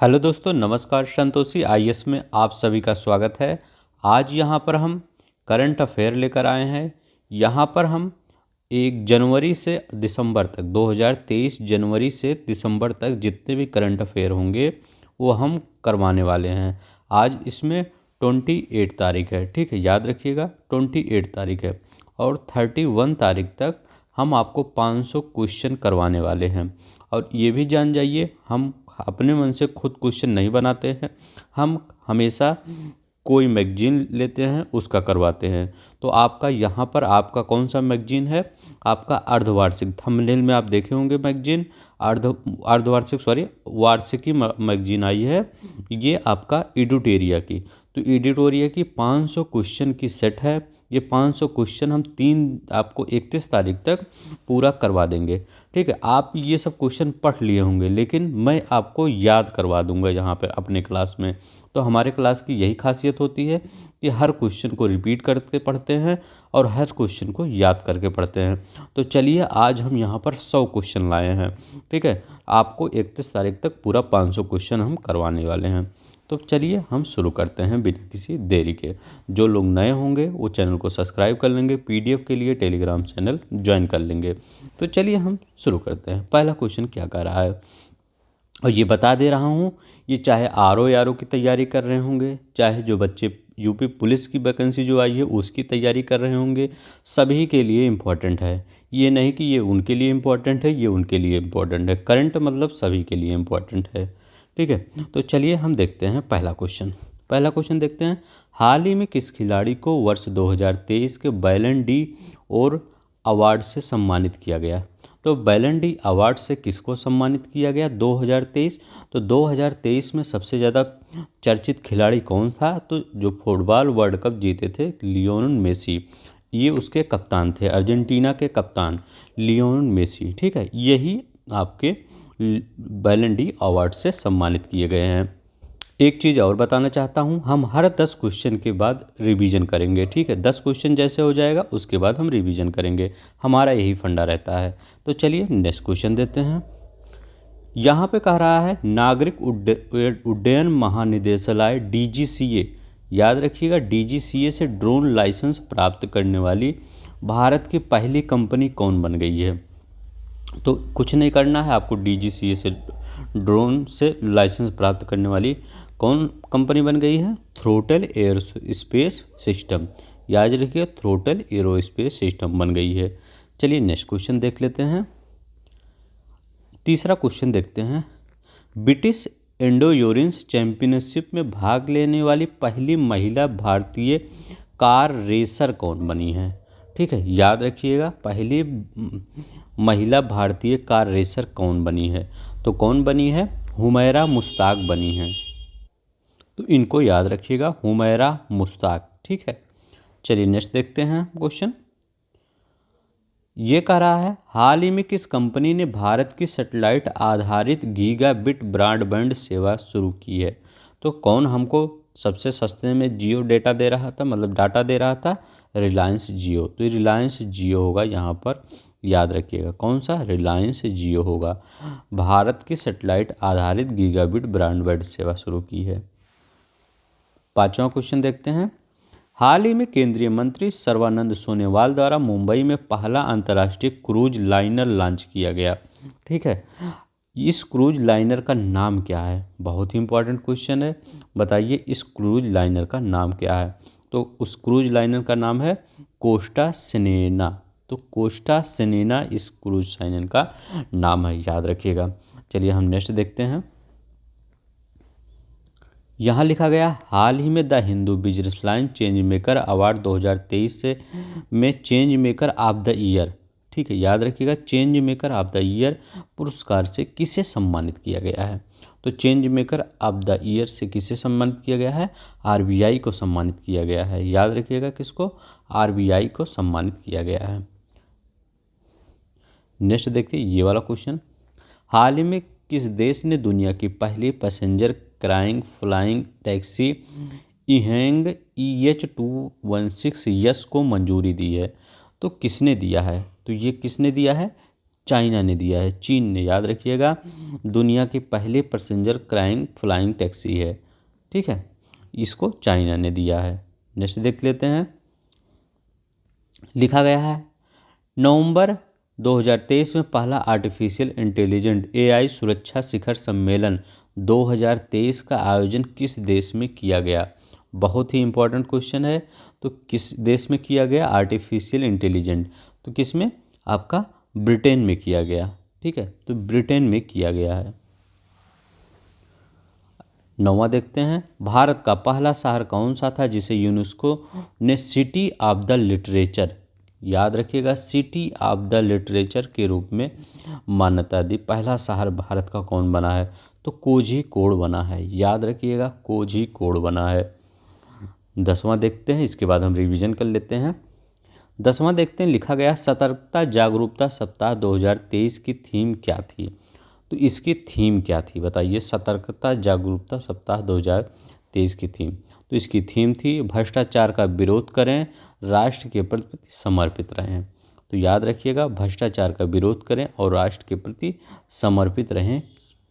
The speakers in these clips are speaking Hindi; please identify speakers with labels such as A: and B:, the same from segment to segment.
A: हेलो दोस्तों, नमस्कार। संतोषी आईएएस में आप सभी का स्वागत है। आज यहाँ पर हम करंट अफेयर लेकर आए हैं। यहाँ पर हम 1 जनवरी से दिसंबर तक 2023 जनवरी से दिसंबर तक जितने भी करंट अफेयर होंगे वो हम करवाने वाले हैं। आज इसमें 28 तारीख है, ठीक है, याद रखिएगा 28 तारीख है। और 31 तारीख तक हम आपको 500 क्वेश्चन करवाने वाले हैं। और ये भी जान जाइए, हम अपने मन से खुद क्वेश्चन नहीं बनाते हैं, हम हमेशा कोई मैगजीन लेते हैं उसका करवाते हैं। तो आपका यहाँ पर आपका कौन सा मैगजीन है? आपका अर्धवार्षिक, थंबनेल में आप देखे होंगे मैगजीन अर्धवार्षिक वार्षिकी मैगजीन आई है। ये आपका एडिटोरिया की, तो एडिटोरिया की 500 क्वेश्चन की सेट है। ये 500 क्वेश्चन हम आपको 31 तारीख तक पूरा करवा देंगे, ठीक है। आप ये सब क्वेश्चन पढ़ लिए होंगे, लेकिन मैं आपको याद करवा दूंगा यहाँ पर अपने क्लास में। तो हमारे क्लास की यही खासियत होती है कि हर क्वेश्चन को रिपीट करके पढ़ते हैं और हर क्वेश्चन को याद करके पढ़ते हैं। तो चलिए, आज हम यहाँ पर 100 क्वेश्चन लाए हैं, ठीक है। आपको 31 तारीख तक पूरा 500 क्वेश्चन हम करवाने वाले हैं। तो चलिए हम शुरू करते हैं बिना किसी देरी के। जो लोग नए होंगे वो चैनल को सब्सक्राइब कर लेंगे, पीडीएफ के लिए टेलीग्राम चैनल ज्वाइन कर लेंगे। तो चलिए हम शुरू करते हैं। पहला क्वेश्चन क्या कह रहा है, और ये बता दे रहा हूँ, ये चाहे आरओ यारो की तैयारी कर रहे होंगे, चाहे जो बच्चे यूपी पुलिस की वैकेंसी जो आई है उसकी तैयारी कर रहे होंगे, सभी के लिए इम्पोर्टेंट है। ये नहीं कि ये उनके लिए इम्पोर्टेंट है, ये उनके लिए इम्पोर्टेंट है। करंट मतलब सभी के लिए इम्पोर्टेंट है, ठीक है। तो चलिए हम देखते हैं पहला क्वेश्चन देखते हैं। हाल ही में किस खिलाड़ी को वर्ष 2023 के बैलन डी और अवार्ड से सम्मानित किया गया? तो बैलन डी अवार्ड से किसको सम्मानित किया गया 2023? तो 2023 में सबसे ज़्यादा चर्चित खिलाड़ी कौन था? तो जो फुटबॉल वर्ल्ड कप जीते थे, लियोनेल मेसी, ये उसके कप्तान थे, अर्जेंटीना के कप्तान लियोनेल मेसी, ठीक है। यही आपके बैलन डी अवार्ड से सम्मानित किए गए हैं। एक चीज़ और बताना चाहता हूँ, हम हर 10 क्वेश्चन के बाद रिवीजन करेंगे, ठीक है। 10 क्वेश्चन जैसे हो जाएगा उसके बाद हम रिवीजन करेंगे, हमारा यही फंडा रहता है। तो चलिए नेक्स्ट क्वेश्चन देते हैं। यहाँ पे कह रहा है नागरिक उड्डयन महानिदेशालय डीजीसीए, याद रखिएगा डीजीसीए से ड्रोन लाइसेंस प्राप्त करने वाली भारत की पहली कंपनी कौन बन गई है? तो कुछ नहीं करना है आपको, डीजीसीए से ड्रोन से लाइसेंस प्राप्त करने वाली कौन कंपनी बन गई है? थ्रोटल एरोस्पेस सिस्टम, याद रखिए थ्रोटल एरोस्पेस सिस्टम बन गई है। चलिए नेक्स्ट क्वेश्चन देख लेते हैं। तीसरा क्वेश्चन देखते हैं। ब्रिटिश एंडोयोरेंस चैंपियनशिप में भाग लेने वाली पहली महिला भारतीय कार रेसर कौन बनी है? ठीक है, याद रखिएगा पहली महिला भारतीय कार रेसर कौन बनी है? तो कौन बनी है? हुमैरा मुश्ताक बनी है। तो इनको याद रखिएगा, हुमैरा मुश्ताक, ठीक है। चलिए नेक्स्ट देखते हैं क्वेश्चन। ये कह रहा है हाल ही में किस कंपनी ने भारत की सैटेलाइट आधारित गीगाबिट ब्रॉडबैंड सेवा शुरू की है? तो कौन हमको सबसे सस्ते में जियो डेटा दे रहा था, मतलब डाटा दे रहा था? रिलायंस जियो। तो रिलायंस जियो होगा यहाँ पर, याद रखिएगा कौन सा? रिलायंस जियो होगा। भारत की सैटेलाइट आधारित गीगाबिट ब्रॉडबैंड सेवा शुरू की है। पांचवा क्वेश्चन देखते हैं। हाल ही में केंद्रीय मंत्री सर्बानंद सोनोवाल द्वारा मुंबई में पहला अंतर्राष्ट्रीय क्रूज लाइनर लॉन्च किया गया, ठीक है। इस क्रूज लाइनर का नाम क्या है? बहुत ही इंपॉर्टेंट क्वेश्चन है, बताइए इस क्रूज लाइनर का नाम क्या है? तो उस क्रूज लाइनर का नाम है कोस्टा सिनेना। तो कोस्टा सिनेना इस क्रूज लाइनर का नाम है, याद रखिएगा। चलिए हम नेक्स्ट देखते हैं। यहाँ लिखा गया हाल ही में the Hindu business line change maker award 2023 से में change maker of the year, ठीक है, याद रखिएगा change maker of the year पुरस्कार से किसे सम्मानित किया गया है? तो change maker of the year से किसे सम्मानित किया गया है? आरबीआई को सम्मानित किया गया है, याद रखिएगा किसको? आरबीआई को सम्मानित किया गया है। नेक्स्ट देखते हैं ये वाला क्वेश्चन। हाल ही में किस देश ने दुनिया की पहली passenger carrying flying taxi EHang EH216 S को मंजूरी दी है? तो किसने दिया है? तो ये किसने दिया है? चाइना ने दिया है, चीन ने, याद रखिएगा। दुनिया की पहली पैसेंजर क्राइंग फ्लाइंग टैक्सी है, ठीक है, इसको चाइना ने दिया है। नेक्स्ट देख लेते हैं। लिखा गया है नवंबर 2023 में पहला आर्टिफिशियल इंटेलिजेंट एआई सुरक्षा शिखर सम्मेलन 2023 का आयोजन किस देश में किया गया। बहुत ही इंपॉर्टेंट क्वेश्चन है। तो किस देश में किया गया आर्टिफिशियल इंटेलिजेंट, तो किस में, आपका ब्रिटेन में किया गया, ठीक है, तो ब्रिटेन में किया गया है। नौवां देखते हैं। भारत का पहला शहर कौन सा था जिसे यूनेस्को ने सिटी ऑफ द लिटरेचर, याद रखिएगा, सिटी ऑफ द लिटरेचर के रूप में मान्यता दी। पहला शहर भारत का कौन बना है, तो कोझिकोड बना है, याद रखिएगा, कोझिकोड बना है। 10वां देखते हैं, इसके बाद हम रिवीजन कर लेते हैं। 10वां देखते हैं। लिखा गया सतर्कता जागरूकता सप्ताह 2023 की थीम क्या थी, तो इसकी थीम क्या थी बताइए। सतर्कता जागरूकता सप्ताह 2023 की थीम, तो इसकी थीम थी भ्रष्टाचार का विरोध करें, राष्ट्र के प्रति समर्पित रहें। तो याद रखिएगा, भ्रष्टाचार का विरोध करें और राष्ट्र के प्रति समर्पित रहें,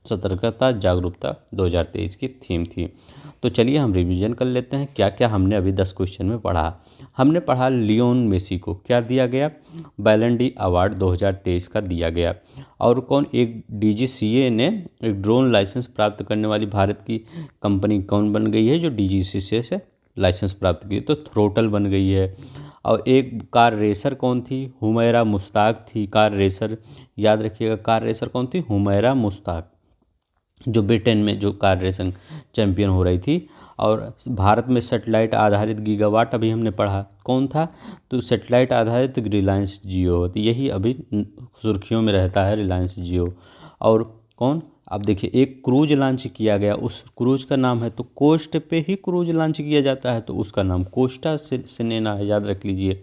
A: सतर्कता जागरूकता 2023 की थीम थी। तो चलिए हम रिवीजन कर लेते हैं क्या क्या हमने अभी 10 क्वेश्चन में पढ़ा। हमने पढ़ा लियोन मेसी को क्या दिया गया, बैलन डी अवार्ड 2023 का दिया गया। और कौन, एक डीजीसीए ने एक ड्रोन लाइसेंस प्राप्त करने वाली भारत की कंपनी कौन बन गई है जो डीजीसीए से लाइसेंस प्राप्त की, तो थ्रोटल बन गई है। और एक कार रेसर कौन थी, हुमैरा मुश्ताक थी कार रेसर, याद रखिएगा, कार रेसर कौन थी, हुमैरा मुश्ताक, जो ब्रिटेन में जो कार रेसिंग चैंपियन हो रही थी। और भारत में सेटेलाइट आधारित गीगावाट अभी हमने पढ़ा कौन था, तो सेटेलाइट आधारित रिलायंस जियो होती, यही अभी सुर्खियों में रहता है, रिलायंस जियो। और कौन, अब देखिए एक क्रूज लॉन्च किया गया, उस क्रूज का नाम है, तो कोस्ट पे ही क्रूज लॉन्च किया जाता है तो उसका नाम कोस्टा सिनेना है, याद रख लीजिए।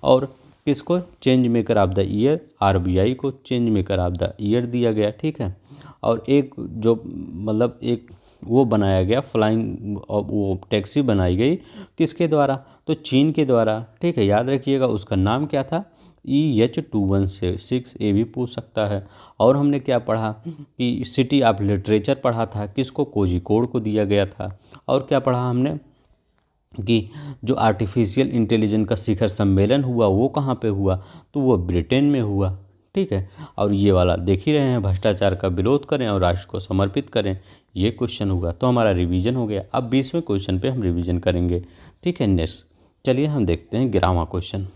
A: और किसको change maker of the year, RBI को change maker of the year दिया गया, ठीक है। और एक जो मतलब एक वो बनाया गया फ्लाइंग, वो टैक्सी बनाई गई किसके द्वारा, तो चीन के द्वारा, ठीक है, याद रखिएगा। उसका नाम क्या था, EH216, ये भी पूछ सकता है। और हमने क्या पढ़ा कि सिटी ऑफ लिटरेचर पढ़ा था, किसको, कोझिकोड को दिया गया था। और क्या पढ़ा हमने कि जो आर्टिफिशियल इंटेलिजेंस का शिखर सम्मेलन हुआ वो कहाँ पे हुआ, तो वो ब्रिटेन में हुआ, ठीक है। और ये वाला देख ही रहे हैं, भ्रष्टाचार का विरोध करें और राष्ट्र को समर्पित करें, ये क्वेश्चन होगा। तो हमारा रिवीजन हो गया। अब 20वें क्वेश्चन पे हम रिवीजन करेंगे, ठीक है। नेक्स्ट चलिए हम देखते हैं 11वां क्वेश्चन।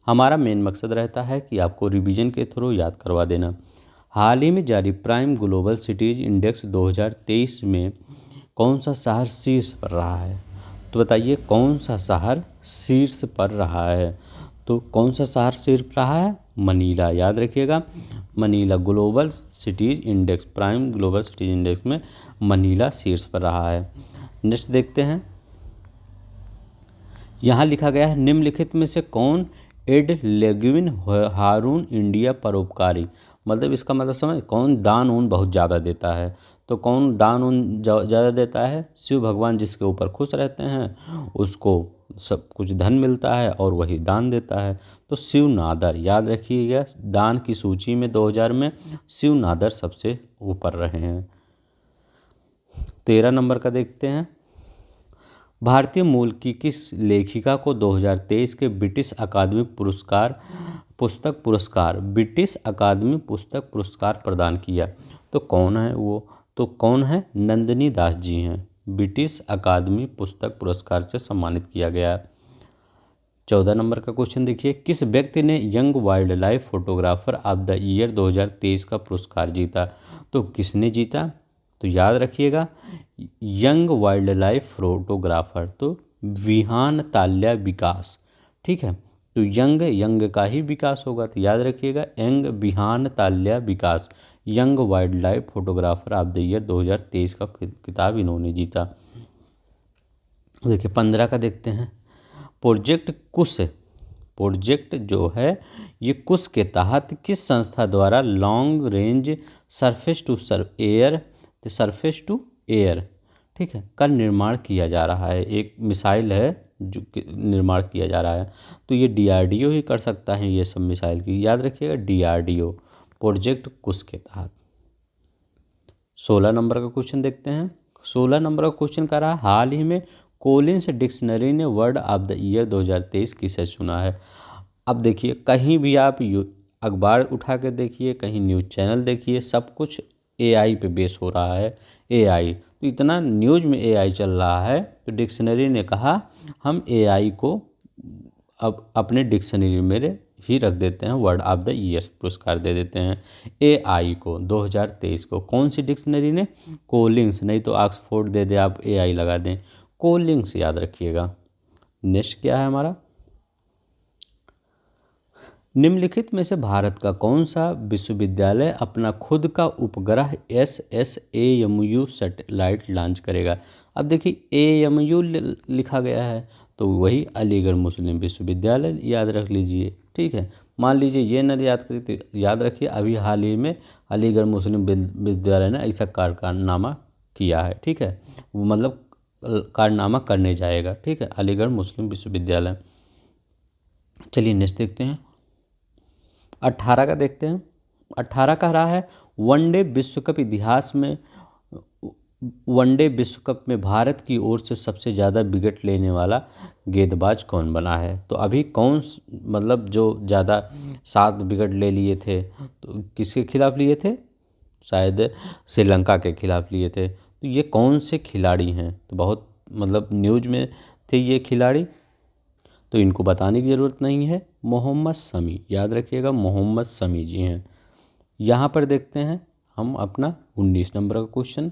A: हमारा मेन मकसद रहता है कि आपको रिवीजन के थ्रू याद करवा देना। हाल ही में जारी प्राइम ग्लोबल सिटीज़ इंडेक्स 2023 में कौन सा शहर शीर्ष पर रहा है, तो बताइए कौन सा शहर शीर्ष पर रहा है। तो कौन सा शहर शीर्ष पर रहा है, मनीला, याद रखिएगा, Manila global cities index, prime global cities index में मनीला शीर्ष पर रहा है। नेक्स्ट देखते हैं। यहाँ लिखा गया है निम्नलिखित में से कौन एड लेग्विन हारून इंडिया परोपकारी, मतलब इसका मतलब समझ, कौन दान ऊन बहुत ज़्यादा देता है, तो कौन दान ऊन ज़्यादा देता है, शिव भगवान जिसके ऊपर खुश रहते हैं उसको सब कुछ धन मिलता है और वही दान देता है, तो शिव नादर, याद रखिएगा, दान की सूची में 2000 में शिव नादर सबसे ऊपर रहे हैं। 13 नंबर का देखते हैं। भारतीय मूल की किस लेखिका को 2023 के ब्रिटिश अकादमी ब्रिटिश अकादमी पुस्तक पुरस्कार प्रदान किया, तो कौन है वो, तो कौन है, नंदिनी दास जी हैं, ब्रिटिश अकादमी पुस्तक पुरस्कार से सम्मानित किया गया। 14 नंबर का क्वेश्चन देखिए। किस व्यक्ति ने young wildlife photographer of the year 2023 का पुरस्कार जीता, तो किसने जीता, तो याद रखिएगा यंग वाइल्ड लाइफ फोटोग्राफर, तो विहान ताल्या विकास, ठीक है, तो यंग का ही विकास होगा, तो याद रखिएगा young Vihaan Talya Vikas, young wildlife photographer of the year 2023 का खिताब इन्होंने जीता। देखिए 15 का देखते हैं। प्रोजेक्ट कुश, प्रोजेक्ट जो है ये कुश के तहत किस संस्था द्वारा long range surface to air, ठीक है, का निर्माण किया जा रहा है। एक मिसाइल है जो निर्माण किया जा रहा है, तो ये DRDO ही कर सकता है ये सब मिसाइल की, याद रखिएगा DRDO, प्रोजेक्ट कुश के तहत। 16 नंबर का क्वेश्चन देखते हैं। 16 नंबर का क्वेश्चन कर रहा है, हाल ही में कोलिन्स डिक्शनरी ने वर्ड ऑफ द ईयर 2023 किसे चुना है। अब देखिए, कहीं भी आप अखबार उठा के देखिए, कहीं न्यूज़ चैनल देखिए, सब कुछ एआई पे बेस हो रहा है। एआई तो इतना न्यूज़ में एआई चल रहा है, तो डिक्शनरी ने कहा हम एआई को अब अपने डिक्शनरी में ही रख देते हैं, वर्ड ऑफ द ईयर पुरस्कार दे देते हैं एआई को 2023 को। कौन सी डिक्शनरी ने? कोलिंग्स, नहीं तो ऑक्सफोर्ड दे दे, आप एआई लगा दें, कोलिंग्स याद रखिएगा। नेक्स्ट क्या है हमारा, निम्नलिखित में से भारत का कौन सा विश्वविद्यालय अपना खुद का उपग्रह SSAMU सैटेलाइट लॉन्च करेगा। अब देखिए AMU लिखा गया है, तो वही अलीगढ़ मुस्लिम विश्वविद्यालय याद रख लीजिए। ठीक है, मान लीजिए ये न याद करिए तो याद रखिए, अभी हाल ही में अलीगढ़ मुस्लिम विश्वविद्यालय ने ऐसा कारनामा किया है। ठीक है, वो मतलब कारनामा करने जाएगा। ठीक है, अलीगढ़ मुस्लिम विश्वविद्यालय। चलिए नेक्स्ट देखते हैं, 18 का देखते हैं। 18 कह रहा है, वनडे विश्व कप इतिहास में वनडे विश्व कप में भारत की ओर से सबसे ज़्यादा विकेट लेने वाला गेंदबाज कौन बना है। तो अभी कौन मतलब जो ज़्यादा 7 विकेट ले लिए थे, तो किसके खिलाफ लिए थे? शायद श्रीलंका के खिलाफ लिए थे। तो ये कौन से खिलाड़ी हैं? तो बहुत मतलब न्यूज़ में थे ये खिलाड़ी, तो इनको बताने की ज़रूरत नहीं है। मोहम्मद शमी, याद रखिएगा, मोहम्मद शमी जी हैं। यहाँ पर देखते हैं हम अपना 19 नंबर का क्वेश्चन,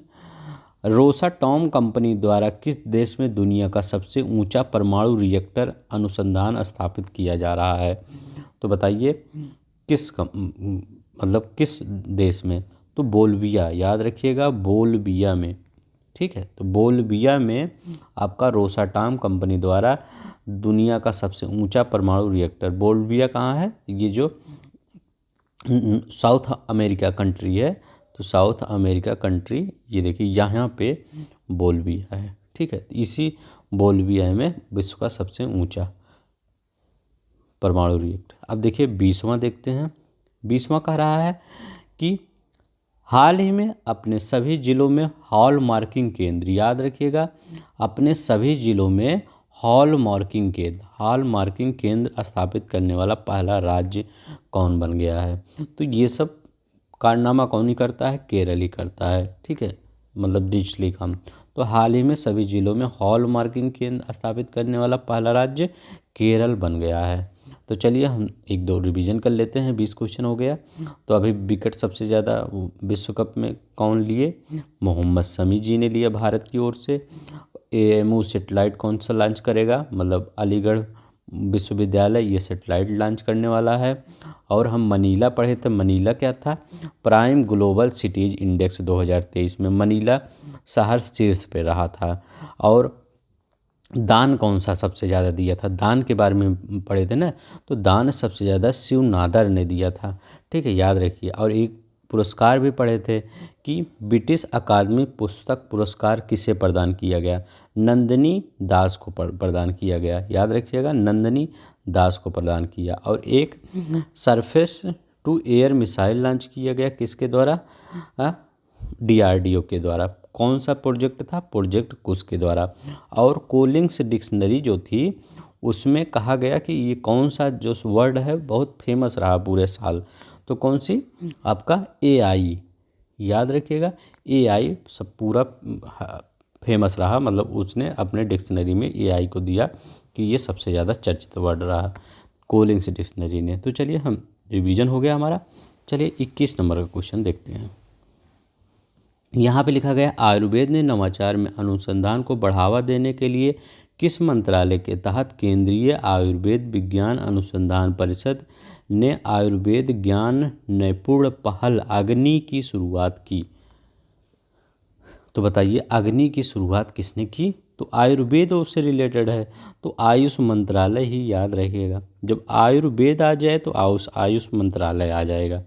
A: रोसाटॉम कंपनी द्वारा किस देश में दुनिया का सबसे ऊंचा परमाणु रिएक्टर अनुसंधान स्थापित किया जा रहा है। तो बताइए मतलब किस देश में? तो बोल्विया, याद रखिएगा, बोल्विया में। ठीक है, तो बोल्विया में आपका रोसाटॉम कंपनी द्वारा दुनिया का सबसे ऊंचा परमाणु रिएक्टर, बोल्विया कहाँ है? ये जो साउथ अमेरिका कंट्री है, तो साउथ अमेरिका कंट्री ये देखिए यहाँ पे बोल्विया है। ठीक है, तो इसी बोल्विया में विश्व का सबसे ऊंचा परमाणु रिएक्टर। अब देखिए 20वां देखते हैं। 20वां कह रहा है कि हाल ही में अपने सभी जिलों में हॉल मार्किंग केंद्र, याद रखिएगा, अपने सभी जिलों में हॉल मार्किंग केंद्र स्थापित करने वाला पहला राज्य कौन बन गया है। तो ये सब कारनामा कौन ही करता है? केरल ही करता है। ठीक है, मतलब डिजिटली काम। तो हाल ही में सभी जिलों में हॉल मार्किंग केंद्र स्थापित करने वाला पहला राज्य केरल बन गया है। तो चलिए हम एक दो रिवीजन कर लेते हैं, 20 क्वेश्चन हो गया। तो अभी विकेट सबसे ज़्यादा विश्व कप में कौन लिए? मोहम्मद शमी जी ने लिया भारत की ओर से। AMU सैटेलाइट कौन सा लॉन्च करेगा? मतलब अलीगढ़ विश्वविद्यालय ये सैटेलाइट लॉन्च करने वाला है। और हम मनीला पढ़े थे, मनीला क्या था? प्राइम ग्लोबल सिटीज़ इंडेक्स 2023 में मनीला शहर शीर्ष पे रहा था। और दान कौन सा सबसे ज़्यादा दिया था? दान के बारे में पढ़े थे ना, तो दान सबसे ज़्यादा शिव नादर ने दिया था। ठीक है, याद रखिए। और एक पुरस्कार भी पढ़े थे कि ब्रिटिश अकादमी पुस्तक पुरस्कार किसे प्रदान किया गया? नंदिनी दास को प्रदान किया गया, याद रखिएगा, नंदिनी दास को प्रदान किया। और एक surface to air missile launch किया गया, किसके द्वारा? DRDO के द्वारा। कौन सा प्रोजेक्ट था? प्रोजेक्ट कुश के द्वारा। और कोलिंग्स डिक्शनरी जो थी उसमें कहा गया कि ये कौन सा जो वर्ड है बहुत फेमस रहा पूरे साल, तो कौन सी? आपका AI, याद रखिएगा, AI सब पूरा फेमस रहा, मतलब उसने अपने डिक्शनरी में AI को दिया कि ये सबसे ज़्यादा चर्चित वर्ड रहा कोलिंग्स डिक्शनरी ने। तो चलिए हम रिवीजन हो गया हमारा। चलिए 21 नंबर का क्वेश्चन देखते हैं। यहाँ पे लिखा गया, आयुर्वेद ने नवाचार में अनुसंधान को बढ़ावा देने के लिए किस मंत्रालय के तहत केंद्रीय आयुर्वेद विज्ञान अनुसंधान परिषद ने आयुर्वेद ज्ञान नैपुण पहल अग्नि की शुरुआत की? तो बताइए अग्नि की शुरुआत किसने की? तो आयुर्वेद उससे रिलेटेड है, तो आयुष मंत्रालय ही, याद रखिएगा। जब आयुर्वेद आ जाए तो आयुष मंत्रालय आ जाएगा,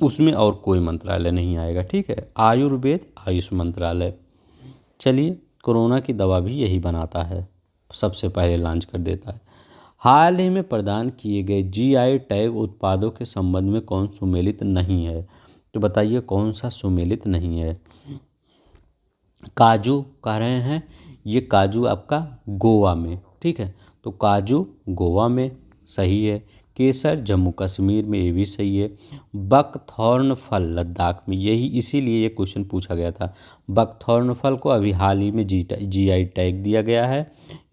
A: उसमें और कोई मंत्रालय नहीं आएगा। ठीक है, आयुर्वेद आयुष मंत्रालय। चलिए, कोरोना की दवा भी यही बनाता है, सबसे पहले लॉन्च कर देता है। हाल ही में प्रदान किए गए जीआई टैग उत्पादों के संबंध में कौन सुमेलित नहीं है? तो बताइए कौन सा सुमेलित नहीं है? काजू कह रहे हैं, ये काजू आपका गोवा में, ठीक है, तो काजू गोवा में सही है। केसर जम्मू कश्मीर में, ये भी सही है। बकथॉर्न फल लद्दाख में, यही इसीलिए ये क्वेश्चन पूछा गया था। बकथॉर्न फल को अभी हाल ही में जीआई टैग दिया गया है।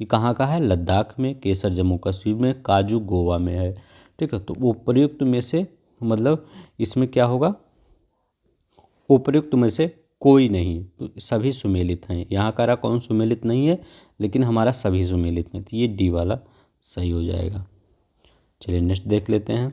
A: ये कहाँ का है? लद्दाख में। केसर जम्मू कश्मीर में, काजू गोवा में है, ठीक है। तो उपर्युक्त में से मतलब इसमें क्या होगा? उपर्युक्त में से कोई नहीं, तो सभी सुमेलित हैं। यहाँ का रहा कौन सुमेलित नहीं है, लेकिन हमारा सभी सुमेलित हैं, तो ये डी वाला सही हो जाएगा। चलिए नेक्स्ट देख लेते हैं।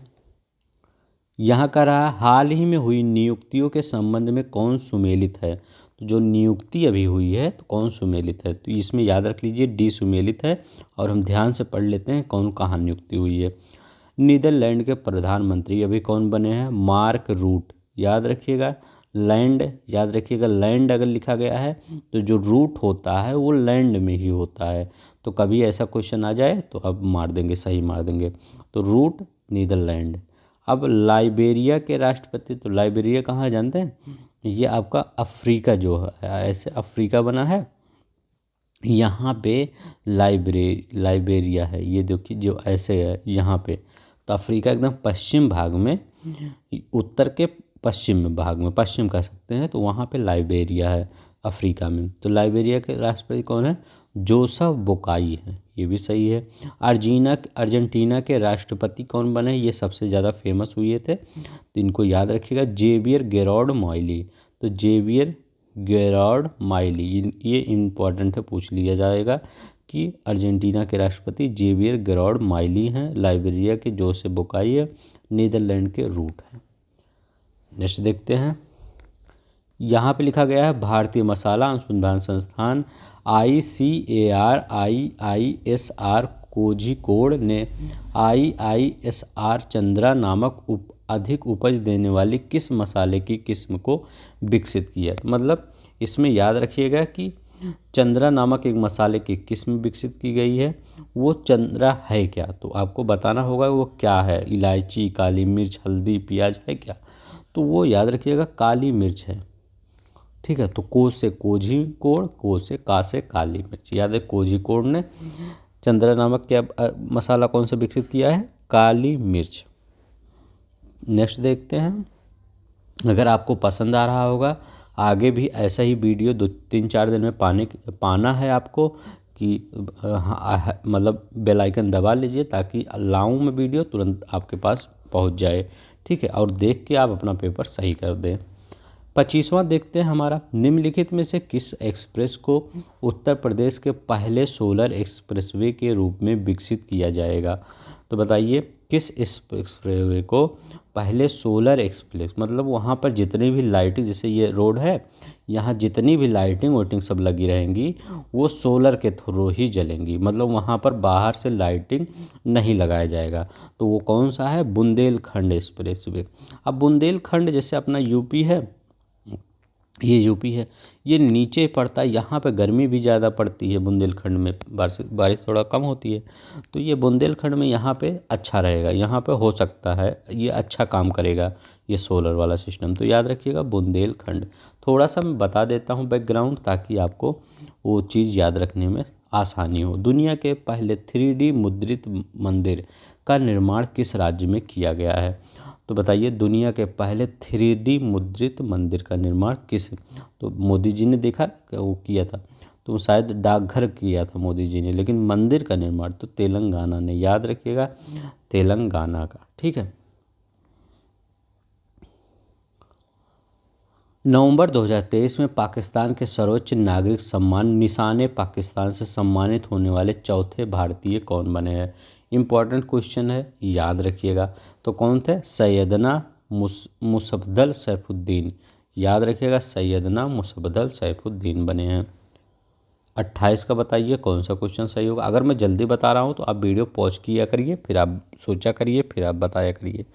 A: यहाँ का रहा हाल ही में हुई नियुक्तियों के संबंध में कौन सुमेलित है? तो जो नियुक्ति अभी हुई है तो कौन सुमेलित है? तो इसमें याद रख लीजिए डी सुमेलित है। और हम ध्यान से पढ़ लेते हैं कौन कहाँ नियुक्ति हुई है। नीदरलैंड के प्रधानमंत्री अभी कौन बने हैं? मार्क रूट, याद रखिएगा। लैंड याद रखिएगा, लैंड अगर लिखा गया है तो जो रूट होता है वो लैंड में ही होता है। तो कभी ऐसा क्वेश्चन आ जाए तो अब मार देंगे, सही मार देंगे। तो रूट नीदरलैंड। अब लाइबेरिया के राष्ट्रपति, तो लाइबेरिया कहाँ है जानते हैं? ये आपका अफ्रीका जो है, ऐसे अफ्रीका बना है, यहाँ पे लाइबेरिया है। ये देखिए जो ऐसे है यहाँ पे, तो अफ्रीका एकदम पश्चिम भाग में, उत्तर के पश्चिम में भाग में, पश्चिम कह सकते हैं, तो वहाँ पे लाइबेरिया है अफ्रीका में। तो लाइबेरिया के राष्ट्रपति कौन है? जोसेफ बोकाई है, ये भी सही है। अर्जेंटीना के राष्ट्रपति कौन बने? ये सबसे ज़्यादा फेमस हुए थे, तो इनको याद रखिएगा, जेवियर गेरॉर्ड माइली। तो जेवियर गेरॉर्ड माइली, ये इम्पॉर्टेंट है, पूछ लिया जाएगा कि अर्जेंटीना के राष्ट्रपति जेवियर गेरॉर्ड माइली हैं, लाइबेरिया के जोसेफ बोकाई है, नीदरलैंड के रूट हैं। नेक्स्ट देखते हैं। यहाँ पे लिखा गया है भारतीय मसाला अनुसंधान संस्थान ICAR कोझिकोड ने IISR चंद्रा नामक अधिक उपज देने वाली किस मसाले की किस्म को विकसित किया? तो मतलब इसमें याद रखिएगा कि चंद्रा नामक एक मसाले की किस्म विकसित की गई है। वो चंद्रा है क्या? तो आपको बताना होगा वो क्या है। इलायची, काली मिर्च, हल्दी, प्याज है क्या? तो वो याद रखिएगा काली मिर्च है, ठीक है। तो को से कोझिकोड, को से का से काली मिर्च, याद है। कोझिकोड ने चंद्रा नामक क्या मसाला कौन सा विकसित किया है? काली मिर्च। नेक्स्ट देखते हैं। अगर आपको पसंद आ रहा होगा, आगे भी ऐसा ही वीडियो 2-3-4 दिन में पाना है आपको कि मतलब बेल आइकन दबा लीजिए ताकि लाऊं मैं वीडियो तुरंत आपके पास पहुंच जाए, ठीक है। और देख के आप अपना पेपर सही कर दें। 25वां देखते हैं हमारा, निम्नलिखित में से किस एक्सप्रेस को उत्तर प्रदेश के पहले सोलर एक्सप्रेसवे के रूप में विकसित किया जाएगा? तो बताइए किस एक्सप्रेसवे को पहले सोलर एक्सप्रेस, मतलब वहाँ पर जितनी भी लाइटिंग, जैसे ये रोड है, यहाँ जितनी भी लाइटिंग वाइटिंग सब लगी रहेंगी वो सोलर के थ्रू ही जलेंगी, मतलब वहाँ पर बाहर से लाइटिंग नहीं लगाया जाएगा। तो वो कौन सा है? बुंदेलखंड एक्सप्रेसवे। अब बुंदेलखंड जैसे अपना यूपी है, ये यूपी है, ये नीचे पड़ता है, यहाँ पे गर्मी भी ज़्यादा पड़ती है, बुंदेलखंड में बारिश थोड़ा कम होती है। तो ये बुंदेलखंड में यहाँ पे अच्छा रहेगा, यहाँ पे हो सकता है ये अच्छा काम करेगा ये सोलर वाला सिस्टम। तो याद रखिएगा बुंदेलखंड। थोड़ा सा मैं बता देता हूँ बैकग्राउंड ताकि आपको वो चीज़ याद रखने में आसानी हो। दुनिया के पहले 3D मुद्रित मंदिर का निर्माण किस राज्य में किया गया है? तो बताइए दुनिया के पहले 3D मुद्रित मंदिर का निर्माण किस, तो मोदी जी ने देखा वो किया था, तो शायद डाकघर किया था मोदी जी ने, लेकिन मंदिर का निर्माण तो तेलंगाना ने, याद रखिएगा तेलंगाना का, ठीक है। नवंबर 2023 में पाकिस्तान के सर्वोच्च नागरिक सम्मान निशान पाकिस्तान से सम्मानित होने वाले चौथे भारतीय कौन बने हैं? इम्पॉर्टेंट क्वेश्चन है, याद रखिएगा। तो कौन थे? सैयदना मुसफ़दल सैफुद्दीन, याद रखिएगा सैयदना मुसफ़दल सैफुद्दीन बने हैं। 28 का बताइए कौन सा क्वेश्चन सही होगा। अगर मैं जल्दी बता रहा हूँ तो आप वीडियो पॉज किया करिए, फिर आप सोचा करिए, फिर आप बताया करिए।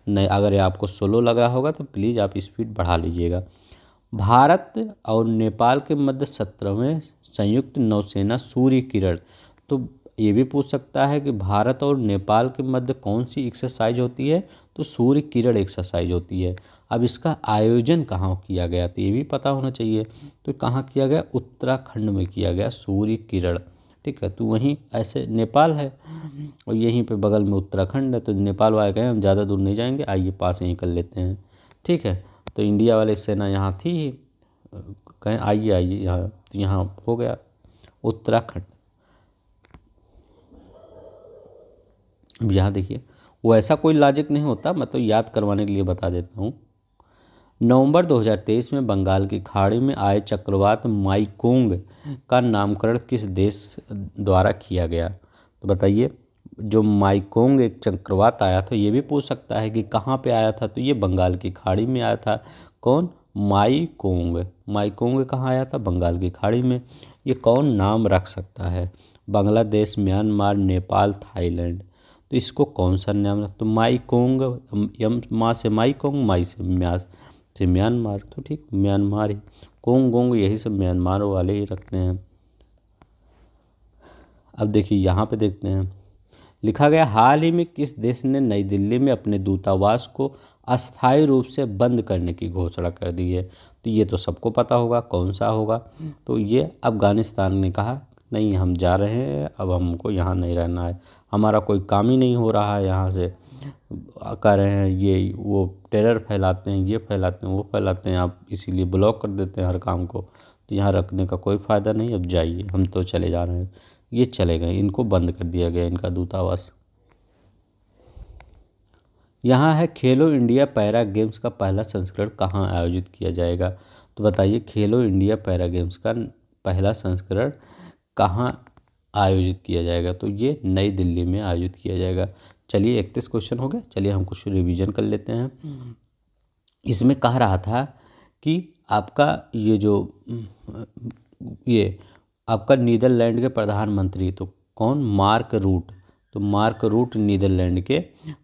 A: नहीं, अगर आपको स्लो लग रहा होगा तो प्लीज़ आप स्पीड बढ़ा लीजिएगा। भारत और नेपाल के मध्य 17वें संयुक्त नौसेना सूर्य किरण, तो ये भी पूछ सकता है कि भारत और नेपाल के मध्य कौन सी एक्सरसाइज होती है, तो सूर्य किरण एक्सरसाइज होती है। अब इसका आयोजन कहाँ किया गया, तो ये भी पता होना चाहिए। तो कहाँ किया गया, उत्तराखंड में किया गया सूर्य किरण। ठीक है, तो वहीं ऐसे नेपाल है और यहीं पे बगल में उत्तराखंड है, तो नेपाल वाले कहें हम ज़्यादा दूर नहीं जाएंगे, आइए पास यहीं कर लेते हैं। ठीक है, तो इंडिया वाले सेना यहाँ थी, कहें आइए आइए यहाँ, तो यहाँ हो गया उत्तराखंड। अब यहाँ देखिए, वो ऐसा कोई लॉजिक नहीं होता, मैं तो याद करवाने के लिए बता देता हूँ। नवंबर 2023 में बंगाल की खाड़ी में आए चक्रवात माईकोंग का नामकरण किस देश द्वारा किया गया, तो बताइए। जो माईकोंग एक चक्रवात आया था, ये भी पूछ सकता है कि कहाँ पे आया था, तो ये बंगाल की खाड़ी में आया था। कौन, माईकोंग। माईकोंग कहाँ आया था, बंगाल की खाड़ी में। ये कौन नाम रख सकता है, बांग्लादेश, म्यांमार, नेपाल, थाईलैंड, तो इसको कौन सा नाम रख, तो माईकोंग, माँ से माईकोंग, माई से म्यांमार, तो ठीक म्यांमार ही, कोंग गोंग यही सब म्यांमार वाले ही रखते हैं। अब देखिए यहाँ पे देखते हैं, लिखा गया हाल ही में किस देश ने नई दिल्ली में अपने दूतावास को अस्थायी रूप से बंद करने की घोषणा कर दी है, तो ये तो सबको पता होगा कौन सा होगा, तो ये अफगानिस्तान ने कहा नहीं हम जा रहे हैं, अब हमको यहाँ नहीं रहना है, हमारा कोई काम ही नहीं हो रहा है यहाँ से, कह रहे हैं ये वो टेरर फैलाते हैं, ये फैलाते हैं, वो फैलाते हैं, आप इसीलिए ब्लॉक कर देते हैं हर काम को, तो यहाँ रखने का कोई फ़ायदा नहीं, अब जाइए हम तो चले जा रहे हैं। ये चले गए, इनको बंद कर दिया गया, इनका दूतावास। यहाँ है खेलो इंडिया पैरा गेम्स का पहला संस्करण कहाँ आयोजित किया जाएगा, तो बताइए खेलो इंडिया पैरा गेम्स का पहला संस्करण कहाँ आयोजित किया जाएगा, तो ये नई दिल्ली में आयोजित किया जाएगा। चलिए 31 क्वेश्चन हो गए, चलिए हम कुछ रिवीजन कर लेते हैं। इसमें कह रहा था कि आपका ये जो ये आपका नीदरलैंड के प्रधानमंत्री, तो कौन, मार्क रूट, तो मार्क रूट नीदरलैंड के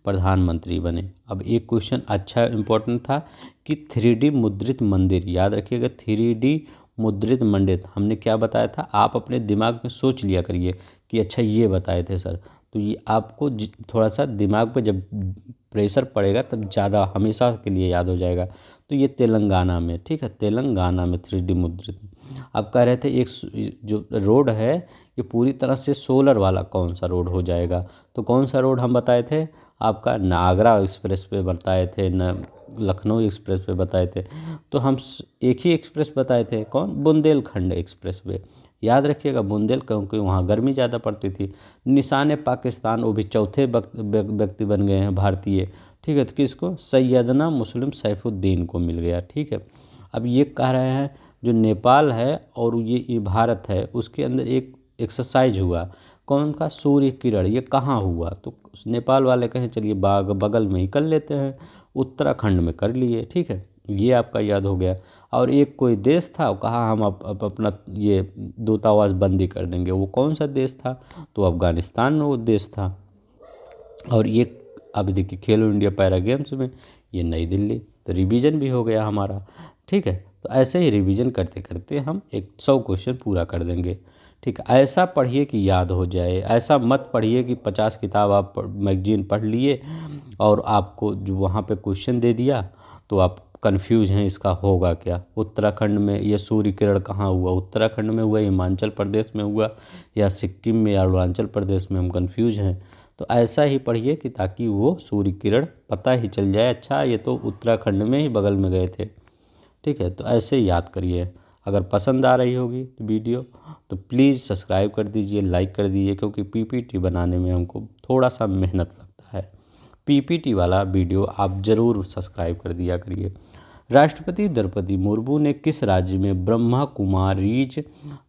A: प्रधानमंत्री बने। अब एक क्वेश्चन अच्छा इंपॉर्टेंट था कि 3D मुद्रित मंदिर, याद रखिएगा 3D मुद्रित मंडित, हमने क्या बताया था, आप अपने दिमाग में सोच लिया करिए कि अच्छा ये बताए थे सर, तो ये आपको थोड़ा सा दिमाग पे जब प्रेशर पड़ेगा तब ज़्यादा हमेशा के लिए याद हो जाएगा। तो ये तेलंगाना में, ठीक है, तेलंगाना में 3D मुद्रित। अब कह रहे थे एक जो रोड है ये पूरी तरह से सोलर वाला कौन सा रोड हो जाएगा, तो कौन सा रोड हम बताए थे, आपका नागरा एक्सप्रेस पे बताए थे, न लखनऊ एक्सप्रेस पे बताए थे, तो हम एक ही एक्सप्रेस बताए थे, कौन, बुंदेलखंड एक्सप्रेस पे, याद रखिएगा बुंदेल, क्योंकि वहाँ गर्मी ज़्यादा पड़ती थी। निशान पाकिस्तान, वो भी चौथे व्यक्ति बन गए हैं भारतीय, ठीक है, तो किसको, सैयदना मुस्लिम सैफुद्दीन को मिल गया। ठीक है, अब ये कह रहे हैं जो नेपाल है और ये भारत है, उसके अंदर एक एक्सरसाइज हुआ, कौन का, सूर्य किरण, ये कहाँ हुआ, तो नेपाल वाले कहें चलिए बगल में ही कर लेते हैं, उत्तराखंड में कर लिए। ठीक है, ये आपका याद हो गया। और एक कोई देश था, कहा हम अपना ये दूतावास बंदी कर देंगे, वो कौन सा देश था, तो अफगानिस्तान में वो देश था। और ये अभी देखिए खेलो इंडिया पैरा गेम्स में ये नई दिल्ली, तो रिवीजन भी हो गया हमारा। ठीक है, तो ऐसे ही रिवीजन करते करते हम 100 क्वेश्चन पूरा कर देंगे। ठीक है, ऐसा पढ़िए कि याद हो जाए, ऐसा मत पढ़िए कि 50 किताब आप मैगजीन पढ़ लिए और आपको जो वहाँ पे क्वेश्चन दे दिया तो आप कंफ्यूज हैं इसका होगा क्या। उत्तराखंड में ये सूर्य किरण कहाँ हुआ, उत्तराखंड में हुआ, हिमाचल प्रदेश में हुआ, या सिक्किम में या अरुणाचल प्रदेश में, हम कंफ्यूज हैं। तो ऐसा ही पढ़िए कि ताकि वो सूर्य किरण पता ही चल जाए, अच्छा ये तो उत्तराखंड में ही बगल में गए थे। ठीक है, तो ऐसे ही याद करिए। अगर पसंद आ रही होगी तो वीडियो तो प्लीज़ सब्सक्राइब कर दीजिए, लाइक कर दीजिए, क्योंकि पीपीटी बनाने में हमको थोड़ा सा मेहनत लगता है। पीपीटी वाला वीडियो आप ज़रूर सब्सक्राइब कर दिया करिए। राष्ट्रपति द्रौपदी मुर्मू ने किस राज्य में ब्रह्मा कुमारीज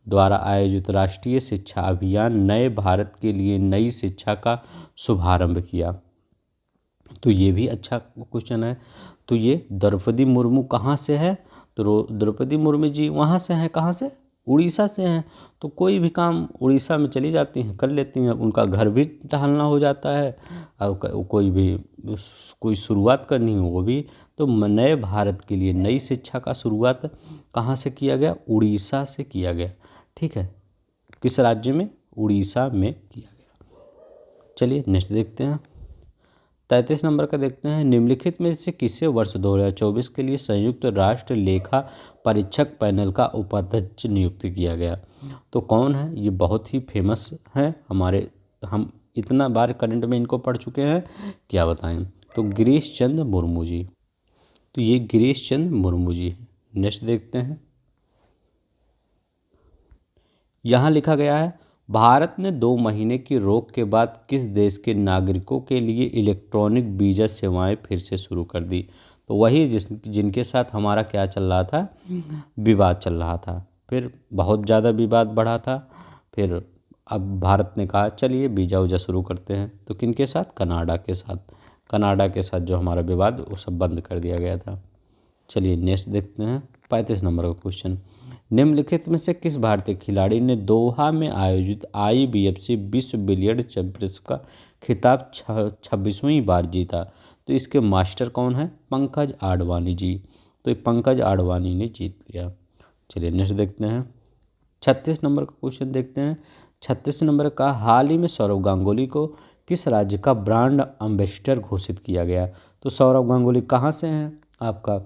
A: द्वारा आयोजित राष्ट्रीय शिक्षा अभियान नए भारत के लिए नई शिक्षा का शुभारंभ किया, तो ये भी अच्छा क्वेश्चन है। तो ये द्रौपदी मुर्मू कहाँ से है, तो द्रौपदी मुर्मू जी वहाँ से हैं, कहाँ से, उड़ीसा से हैं, तो कोई भी काम उड़ीसा में चली जाती हैं, कर लेती हैं, उनका घर भी टहलना हो जाता है, और कोई शुरुआत करनी हो वो भी। तो नए भारत के लिए नई शिक्षा का शुरुआत कहाँ से किया गया, उड़ीसा से किया गया। ठीक है, किस राज्य में, उड़ीसा में किया गया। चलिए नेक्स्ट देखते हैं। 33 नंबर का देखते हैं। निम्नलिखित में से किसे वर्ष 2024 के लिए संयुक्त राष्ट्र लेखा परीक्षक पैनल का उपाध्यक्ष नियुक्त किया गया? तो कौन है ये? बहुत ही फेमस है हमारे, हम इतना बार करंट में इनको पढ़ चुके हैं, क्या बताएं। तो गिरीश चंद्र मुर्मू जी। तो ये गिरीश चंद्र मुर्मू जी। नेक्स्ट देखते हैं। यहाँ लिखा गया है, भारत ने 2 महीने की रोक के बाद किस देश के नागरिकों के लिए इलेक्ट्रॉनिक वीज़ा सेवाएं फिर से शुरू कर दी? तो वही जिनके साथ हमारा क्या चल रहा था, विवाद चल रहा था, फिर बहुत ज़्यादा विवाद बढ़ा था, फिर अब भारत ने कहा चलिए वीज़ा वूज़ा शुरू करते हैं। तो किनके साथ? कनाडा के साथ। कनाडा के साथ जो हमारा विवाद वो सब बंद कर दिया गया था। चलिए नेक्स्ट देखते हैं। 35 नंबर का क्वेश्चन। निम्नलिखित में से किस भारतीय खिलाड़ी ने दोहा में आयोजित IBFC विश्व बिलियर्ड चैंपियनशिप का खिताब 26वीं बार जीता? तो इसके मास्टर कौन है? पंकज आडवाणी जी। तो पंकज आडवाणी ने जीत लिया। चलिए नेक्स्ट देखते हैं। 36 नंबर का क्वेश्चन देखते हैं। 36 नंबर का, हाल ही में सौरव गांगुली को किस राज्य का ब्रांड एम्बेसडर घोषित किया गया? तो सौरव गांगुली कहाँ से हैं? आपका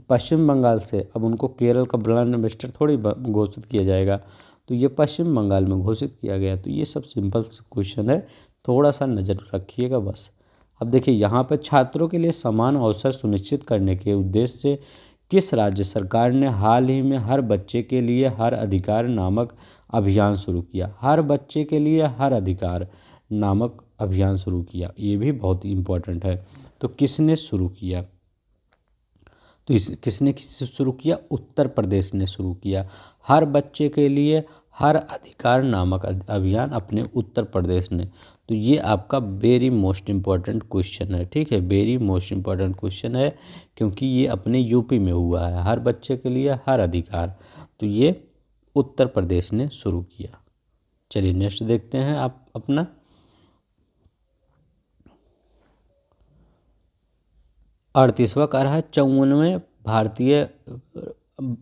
A: पश्चिम बंगाल से। अब उनको केरल का ब्रांड एम्बेसडर थोड़ी घोषित किया जाएगा, तो ये पश्चिम बंगाल में घोषित किया गया। तो ये सब सिंपल क्वेश्चन है, थोड़ा सा नज़र रखिएगा बस। अब देखिए यहाँ पर छात्रों के लिए समान अवसर सुनिश्चित करने के उद्देश्य से किस राज्य सरकार ने हाल ही में हर बच्चे के लिए हर अधिकार नामक अभियान शुरू किया? हर बच्चे के लिए हर अधिकार नामक अभियान शुरू किया। ये भी बहुत ही इम्पोर्टेंट है। तो किसने शुरू किया? तो किसने शुरू किया? उत्तर प्रदेश ने शुरू किया। हर बच्चे के लिए हर अधिकार नामक अभियान अपने उत्तर प्रदेश ने। तो ये आपका वेरी मोस्ट इम्पॉर्टेंट क्वेश्चन है, ठीक है, वेरी मोस्ट इम्पॉर्टेंट क्वेश्चन है, क्योंकि ये अपने यूपी में हुआ है। हर बच्चे के लिए हर अधिकार, तो ये उत्तर प्रदेश ने शुरू किया। चलिए नेक्स्ट देखते हैं आप अपना। अड़तीसवां कह रहा है,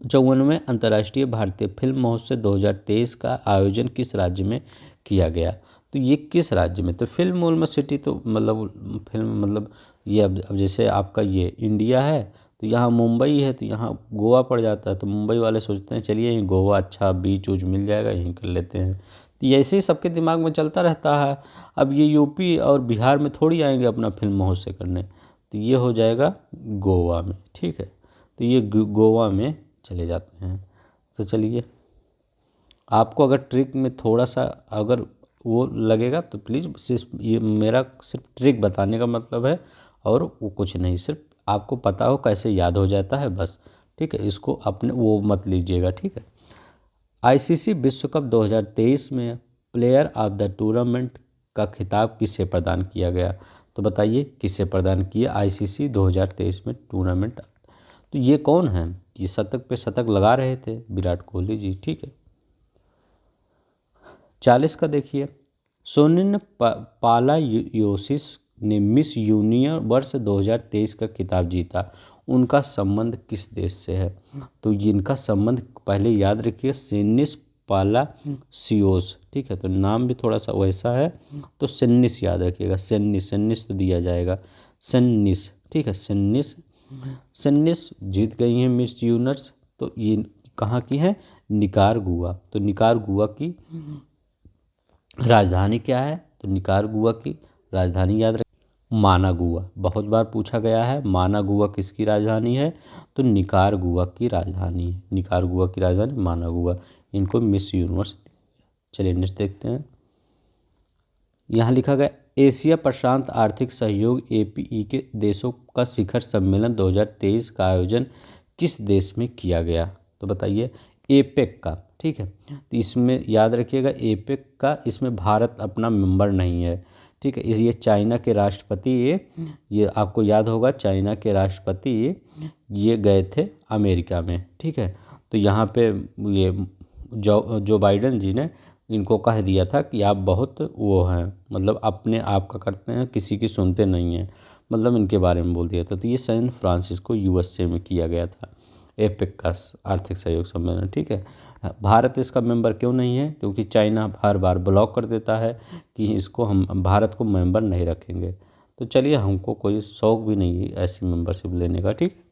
A: 54वें अंतर्राष्ट्रीय भारतीय फिल्म महोत्सव 2023 का आयोजन किस राज्य में किया गया? तो ये किस राज्य में? तो फिल्म उल्म सिटी, तो मतलब फिल्म मतलब ये अब जैसे आपका ये इंडिया है, तो यहाँ मुंबई है, तो यहाँ गोवा पड़ जाता है। तो मुंबई वाले सोचते हैं चलिए यहीं गोवा अच्छा बीच ऊच मिल जाएगा, यहीं कर लेते हैं। तो ऐसे ही सबके दिमाग में चलता रहता है। अब ये यूपी और बिहार में थोड़ी आएंगे अपना फिल्म महोत्सव करने, तो ये हो जाएगा गोवा में, ठीक है। तो ये गोवा में चले जाते हैं। तो चलिए, आपको अगर ट्रिक में थोड़ा सा अगर वो लगेगा तो प्लीज़, सिर्फ ये मेरा सिर्फ ट्रिक बताने का मतलब है, और वो कुछ नहीं, सिर्फ आपको पता हो कैसे याद हो जाता है बस, ठीक है। इसको अपने वो मत लीजिएगा, ठीक है। ICC विश्व कप 2023 में प्लेयर ऑफ द टूर्नामेंट का खिताब किसे प्रदान किया गया? तो बताइए किसे प्रदान किया ICC 2023 में टूर्नामेंट? तो ये कौन है? ये शतक पे शतक लगा रहे थे, विराट कोहली जी, ठीक है। 40 का देखिए, सोनिन पालायोसिस ने मिस यूनिवर्स 2023 का खिताब जीता, उनका संबंध किस देश से है? तो इनका संबंध पहले याद रखिए, सेनिस पालासियोस, ठीक है। तो नाम भी थोड़ा सा वैसा है, तो सेनिस याद रखिएगा, सेनिस तो दिया जाएगा, सेनिस, ठीक है। सेनिस जीत गई हैं मिस यूनिवर्स। तो ये कहाँ की है? निकारागुआ। तो निकारागुआ की राजधानी क्या है? तो निकारागुआ की राजधानी याद रख, मानागुआ। बहुत बार पूछा गया है, मानागुआ किसकी राजधानी है? तो निकारागुआ की राजधानी है, निकारागुआ की राजधानी मानागुआ। इनको मिस यूनिवर्स। चलिए नेक्स्ट देखते हैं। यहाँ लिखा गया, एशिया प्रशांत आर्थिक सहयोग APE के देशों का शिखर सम्मेलन 2023 का आयोजन किस देश में किया गया? तो बताइए, APEC का, ठीक है। तो इसमें याद रखिएगा APEC का, इसमें भारत अपना मेंबर नहीं है, ठीक है। ये चाइना के राष्ट्रपति, ये आपको याद होगा, चाइना के राष्ट्रपति ये गए थे अमेरिका में, ठीक है। तो यहाँ पे ये जो बाइडेन जी ने इनको कह दिया था कि आप बहुत वो हैं, मतलब अपने आप का करते हैं, किसी की सुनते नहीं हैं, मतलब इनके बारे में बोल दिया था। तो ये सैन फ्रांसिस्को USA में किया गया था। एपेक का आर्थिक सहयोग सम्मेलन, ठीक है। भारत इसका मेंबर क्यों नहीं है? क्योंकि चाइना हर बार ब्लॉक कर देता है कि इसको हम भारत को मेंबर नहीं रखेंगे। तो चलिए, हमको कोई शौक भी नहीं है ऐसी मेंबरशिप लेने का, ठीक है।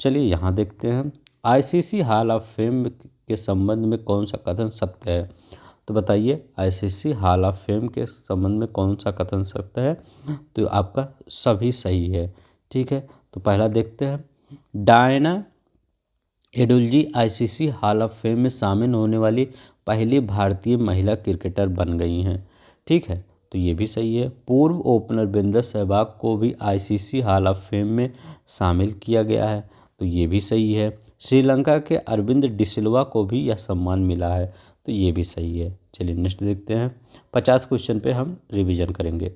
A: चलिए यहाँ देखते हैं, आईसीसी हॉल ऑफ फेम के संबंध में कौन सा कथन सत्य है? तो बताइए, आईसीसी हॉल ऑफ फेम के संबंध में कौन सा कथन सत्य है? तो आपका सभी सही है, ठीक है। तो पहला देखते हैं, Diana Edulji ICC hall of fame में शामिल होने वाली पहली भारतीय महिला क्रिकेटर बन गई हैं, ठीक है। तो ये भी सही है। पूर्व ओपनर वीरेंद्र सहवाग को भी आईसीसी हॉल ऑफ फेम में शामिल किया गया है, तो ये भी सही है। श्रीलंका के अरविंद डिसिल्वा को भी यह सम्मान मिला है, तो ये भी सही है। चलिए नेक्स्ट देखते हैं, 50 क्वेश्चन पे हम रिवीजन करेंगे।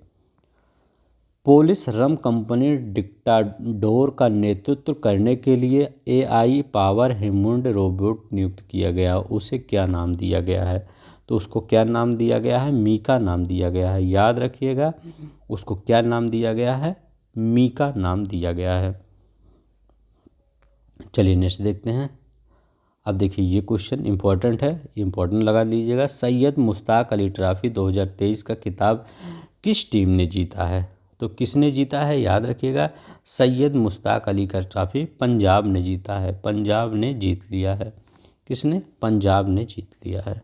A: पोलिश रम कंपनी डिक्टाडोर का नेतृत्व करने के लिए एआई पावर ह्यूमन रोबोट नियुक्त किया गया, उसे क्या नाम दिया गया है? तो उसको क्या नाम दिया गया है? मीका नाम दिया गया है, याद रखिएगा। उसको क्या नाम दिया गया है? मीका नाम दिया गया है। चलिए नेक्स्ट देखते हैं। अब देखिए, ये क्वेश्चन इंपॉर्टेंट है, इंपॉर्टेंट लगा लीजिएगा। सैयद मुश्ताक अली ट्रॉफी 2023 का खिताब किस टीम ने जीता है? तो किसने जीता है? याद रखिएगा, सैयद मुश्ताक अली का ट्रॉफी पंजाब ने जीता है, पंजाब ने जीत लिया है। किसने? पंजाब ने जीत लिया है।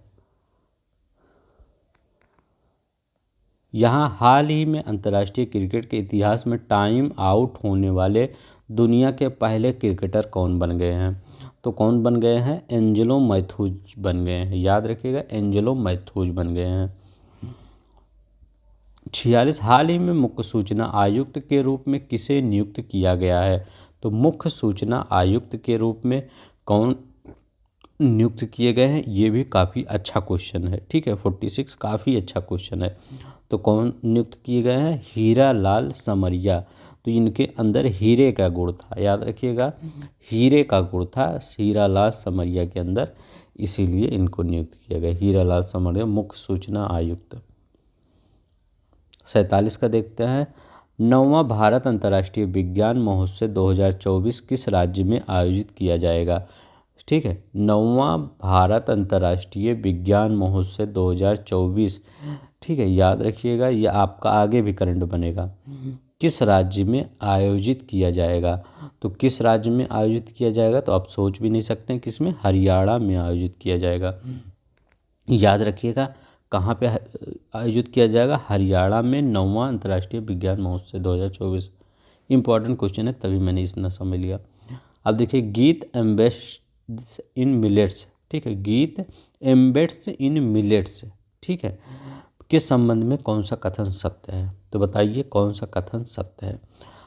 A: यहाँ हाल ही में अंतर्राष्ट्रीय क्रिकेट के इतिहास में टाइम आउट होने वाले दुनिया के पहले क्रिकेटर कौन बन गए हैं? तो कौन बन गए हैं? एंजेलो मैथ्यूज बन गए हैं, याद रखिएगा, एंजेलो मैथ्यूज बन गए हैं। 46 हाल ही में मुख्य सूचना आयुक्त के रूप में किसे नियुक्त किया गया है? तो मुख्य सूचना आयुक्त के रूप में कौन नियुक्त किए गए हैं? ये भी काफ़ी अच्छा क्वेश्चन है, ठीक है। 46 काफ़ी अच्छा क्वेश्चन है। तो कौन नियुक्त किए गए हैं? हीरा लाल समरिया। तो इनके अंदर हीरे का गुण था, याद रखिएगा, हीरे का गुण था हीरा लाल समरिया के अंदर, इसीलिए इनको नियुक्त किया गया, हीरा लाल समरिया मुख्य सूचना आयुक्त। 47 का देखते हैं, 9वां भारत अंतर्राष्ट्रीय विज्ञान महोत्सव 2024 किस राज्य में आयोजित किया जाएगा? ठीक है, 9वां भारत अंतर्राष्ट्रीय विज्ञान महोत्सव 2024, ठीक है, याद रखिएगा, ये आपका आगे भी करंट बनेगा। किस राज्य में आयोजित किया जाएगा? तो किस राज्य में आयोजित किया जाएगा? तो आप सोच भी नहीं सकते हैं, किसमें? हरियाणा में आयोजित किया जाएगा। याद रखिएगा, कहाँ पे आयोजित किया जाएगा? हरियाणा में 9वां अंतर्राष्ट्रीय विज्ञान महोत्सव 2024। इंपॉर्टेंट क्वेश्चन है, तभी मैंने इतना समझ लिया। अब देखिए, गीत एम्बेड्स इन मिलेट्स, ठीक है, गीत एम्बेड्स इन मिलेट्स, ठीक है, के संबंध में कौन सा कथन सत्य है? तो बताइए कौन सा कथन सत्य है।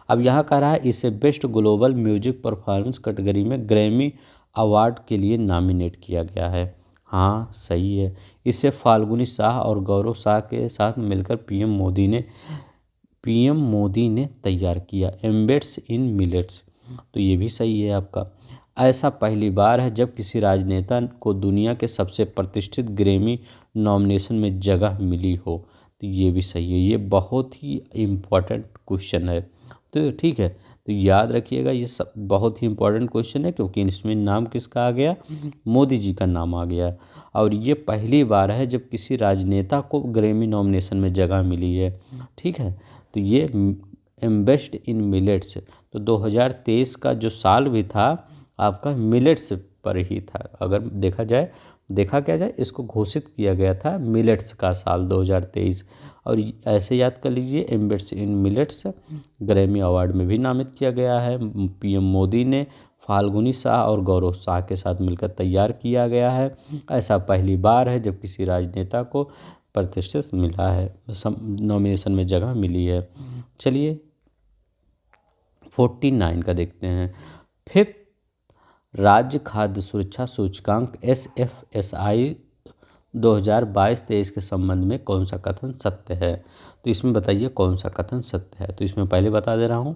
A: अब यहाँ कह रहा है, इसे best global music performance category में ग्रैमी अवार्ड के लिए नॉमिनेट किया गया है। हाँ, सही है। इसे फाल्गुनी शाह और गौरव शाह के साथ मिलकर पीएम मोदी ने तैयार किया, एम्बेड्स इन मिलेट्स। तो ये भी सही है आपका। ऐसा पहली बार है जब किसी राजनेता को दुनिया के सबसे प्रतिष्ठित ग्रैमी नॉमिनेशन में जगह मिली हो, तो ये भी सही है। ये बहुत ही इम्पोर्टेंट क्वेश्चन है, तो ठीक है, तो याद रखिएगा, ये सब बहुत ही इम्पोर्टेंट क्वेश्चन है, क्योंकि इसमें नाम किसका आ गया? मोदी जी का नाम आ गया। और ये पहली बार है जब किसी राजनेता को ग्रैमी नॉमिनेशन में जगह मिली है, ठीक है। तो ये एम्बेस्ड इन मिलेट्स, तो 2023 का जो साल भी था आपका मिलेट्स पर ही था। अगर देखा क्या जाए, इसको घोषित किया गया था मिलेट्स का साल 2023। और ऐसे याद कर लीजिए, एम्बेड्स इन मिलेट्स ग्रैमी अवार्ड में भी नामित किया गया है। पीएम मोदी ने फाल्गुनी शाह और गौरव शाह के साथ मिलकर तैयार किया गया है। ऐसा पहली बार है जब किसी राजनेता को प्रतिष्ठित मिला है, नॉमिनेशन में जगह मिली है। चलिए 49 का देखते हैं। 5th राज्य खाद्य सुरक्षा सूचकांक SFSI 2022-23 के संबंध में कौन सा कथन सत्य है? तो इसमें बताइए कौन सा कथन सत्य है। तो इसमें पहले बता दे रहा हूँ,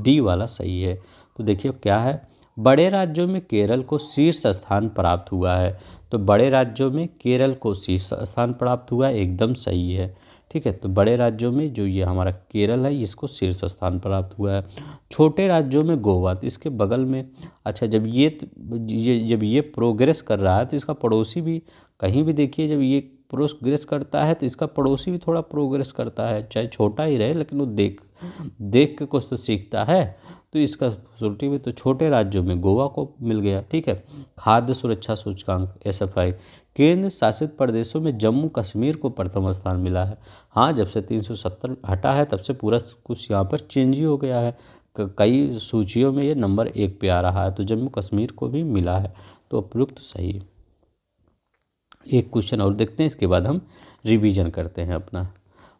A: डी वाला सही है। तो देखिए क्या है, बड़े राज्यों में केरल को शीर्ष स्थान प्राप्त हुआ है। तो बड़े राज्यों में केरल को शीर्ष स्थान प्राप्त हुआ है, एकदम सही है, ठीक है। तो बड़े राज्यों में जो ये हमारा केरल है इसको शीर्ष स्थान प्राप्त हुआ है। छोटे राज्यों में गोवा, तो इसके बगल में। अच्छा, जब ये प्रोग्रेस कर रहा है तो इसका पड़ोसी भी कहीं भी देखिए, जब ये प्रोग्रेस करता है तो इसका पड़ोसी भी थोड़ा प्रोग्रेस करता है, चाहे छोटा ही रहे लेकिन वो देख देख के कुछ तो सीखता है। तो इसका सुर्टी में तो छोटे राज्यों में गोवा को मिल गया। ठीक है। खाद्य सुरक्षा सूचकांक SFI, केंद्र शासित प्रदेशों में जम्मू कश्मीर को प्रथम स्थान मिला है। हाँ, जब से 370 हटा है तब से पूरा कुछ यहाँ पर चेंज ही हो गया है। कई सूचियों में ये नंबर 1 पे आ रहा है, तो जम्मू कश्मीर को भी मिला है, तो उपयुक्त सही है। एक क्वेश्चन और देखते हैं, इसके बाद हम रिवीजन करते हैं अपना।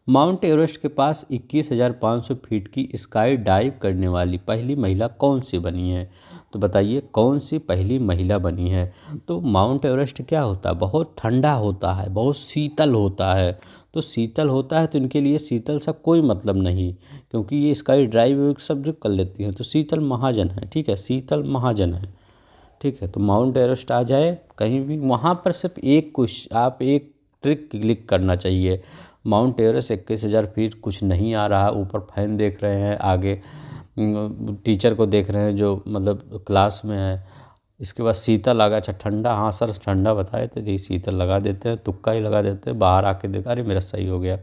A: माउंट एवरेस्ट के पास 21,500 फीट की स्काई डाइव करने वाली पहली महिला कौन सी बनी है? तो बताइए कौन सी पहली महिला बनी है? तो माउंट एवरेस्ट क्या होता है? बहुत ठंडा होता है, बहुत शीतल होता है। तो शीतल होता है तो इनके लिए शीतल सा कोई मतलब नहीं, क्योंकि ये स्काई ड्राइव सब जो कर लेती हैं तो शीतल महाजन है। ठीक है, शीतल महाजन है। ठीक है, तो माउंट एवरेस्ट आ जाए कहीं भी, वहाँ पर सिर्फ एक आप एक ट्रिक क्लिक करना चाहिए। माउंट एवरेस्ट 21,000 फीट कुछ नहीं आ रहा, ऊपर फैन देख रहे हैं, आगे टीचर को देख रहे हैं जो मतलब क्लास में है। इसके बाद शीतल आ गया। अच्छा, ठंडा, हाँ सर ठंडा बताए थे, यही शीतल लगा देते हैं, तुक्का ही लगा देते हैं, बाहर आके देखा अरे मेरा सही हो गया।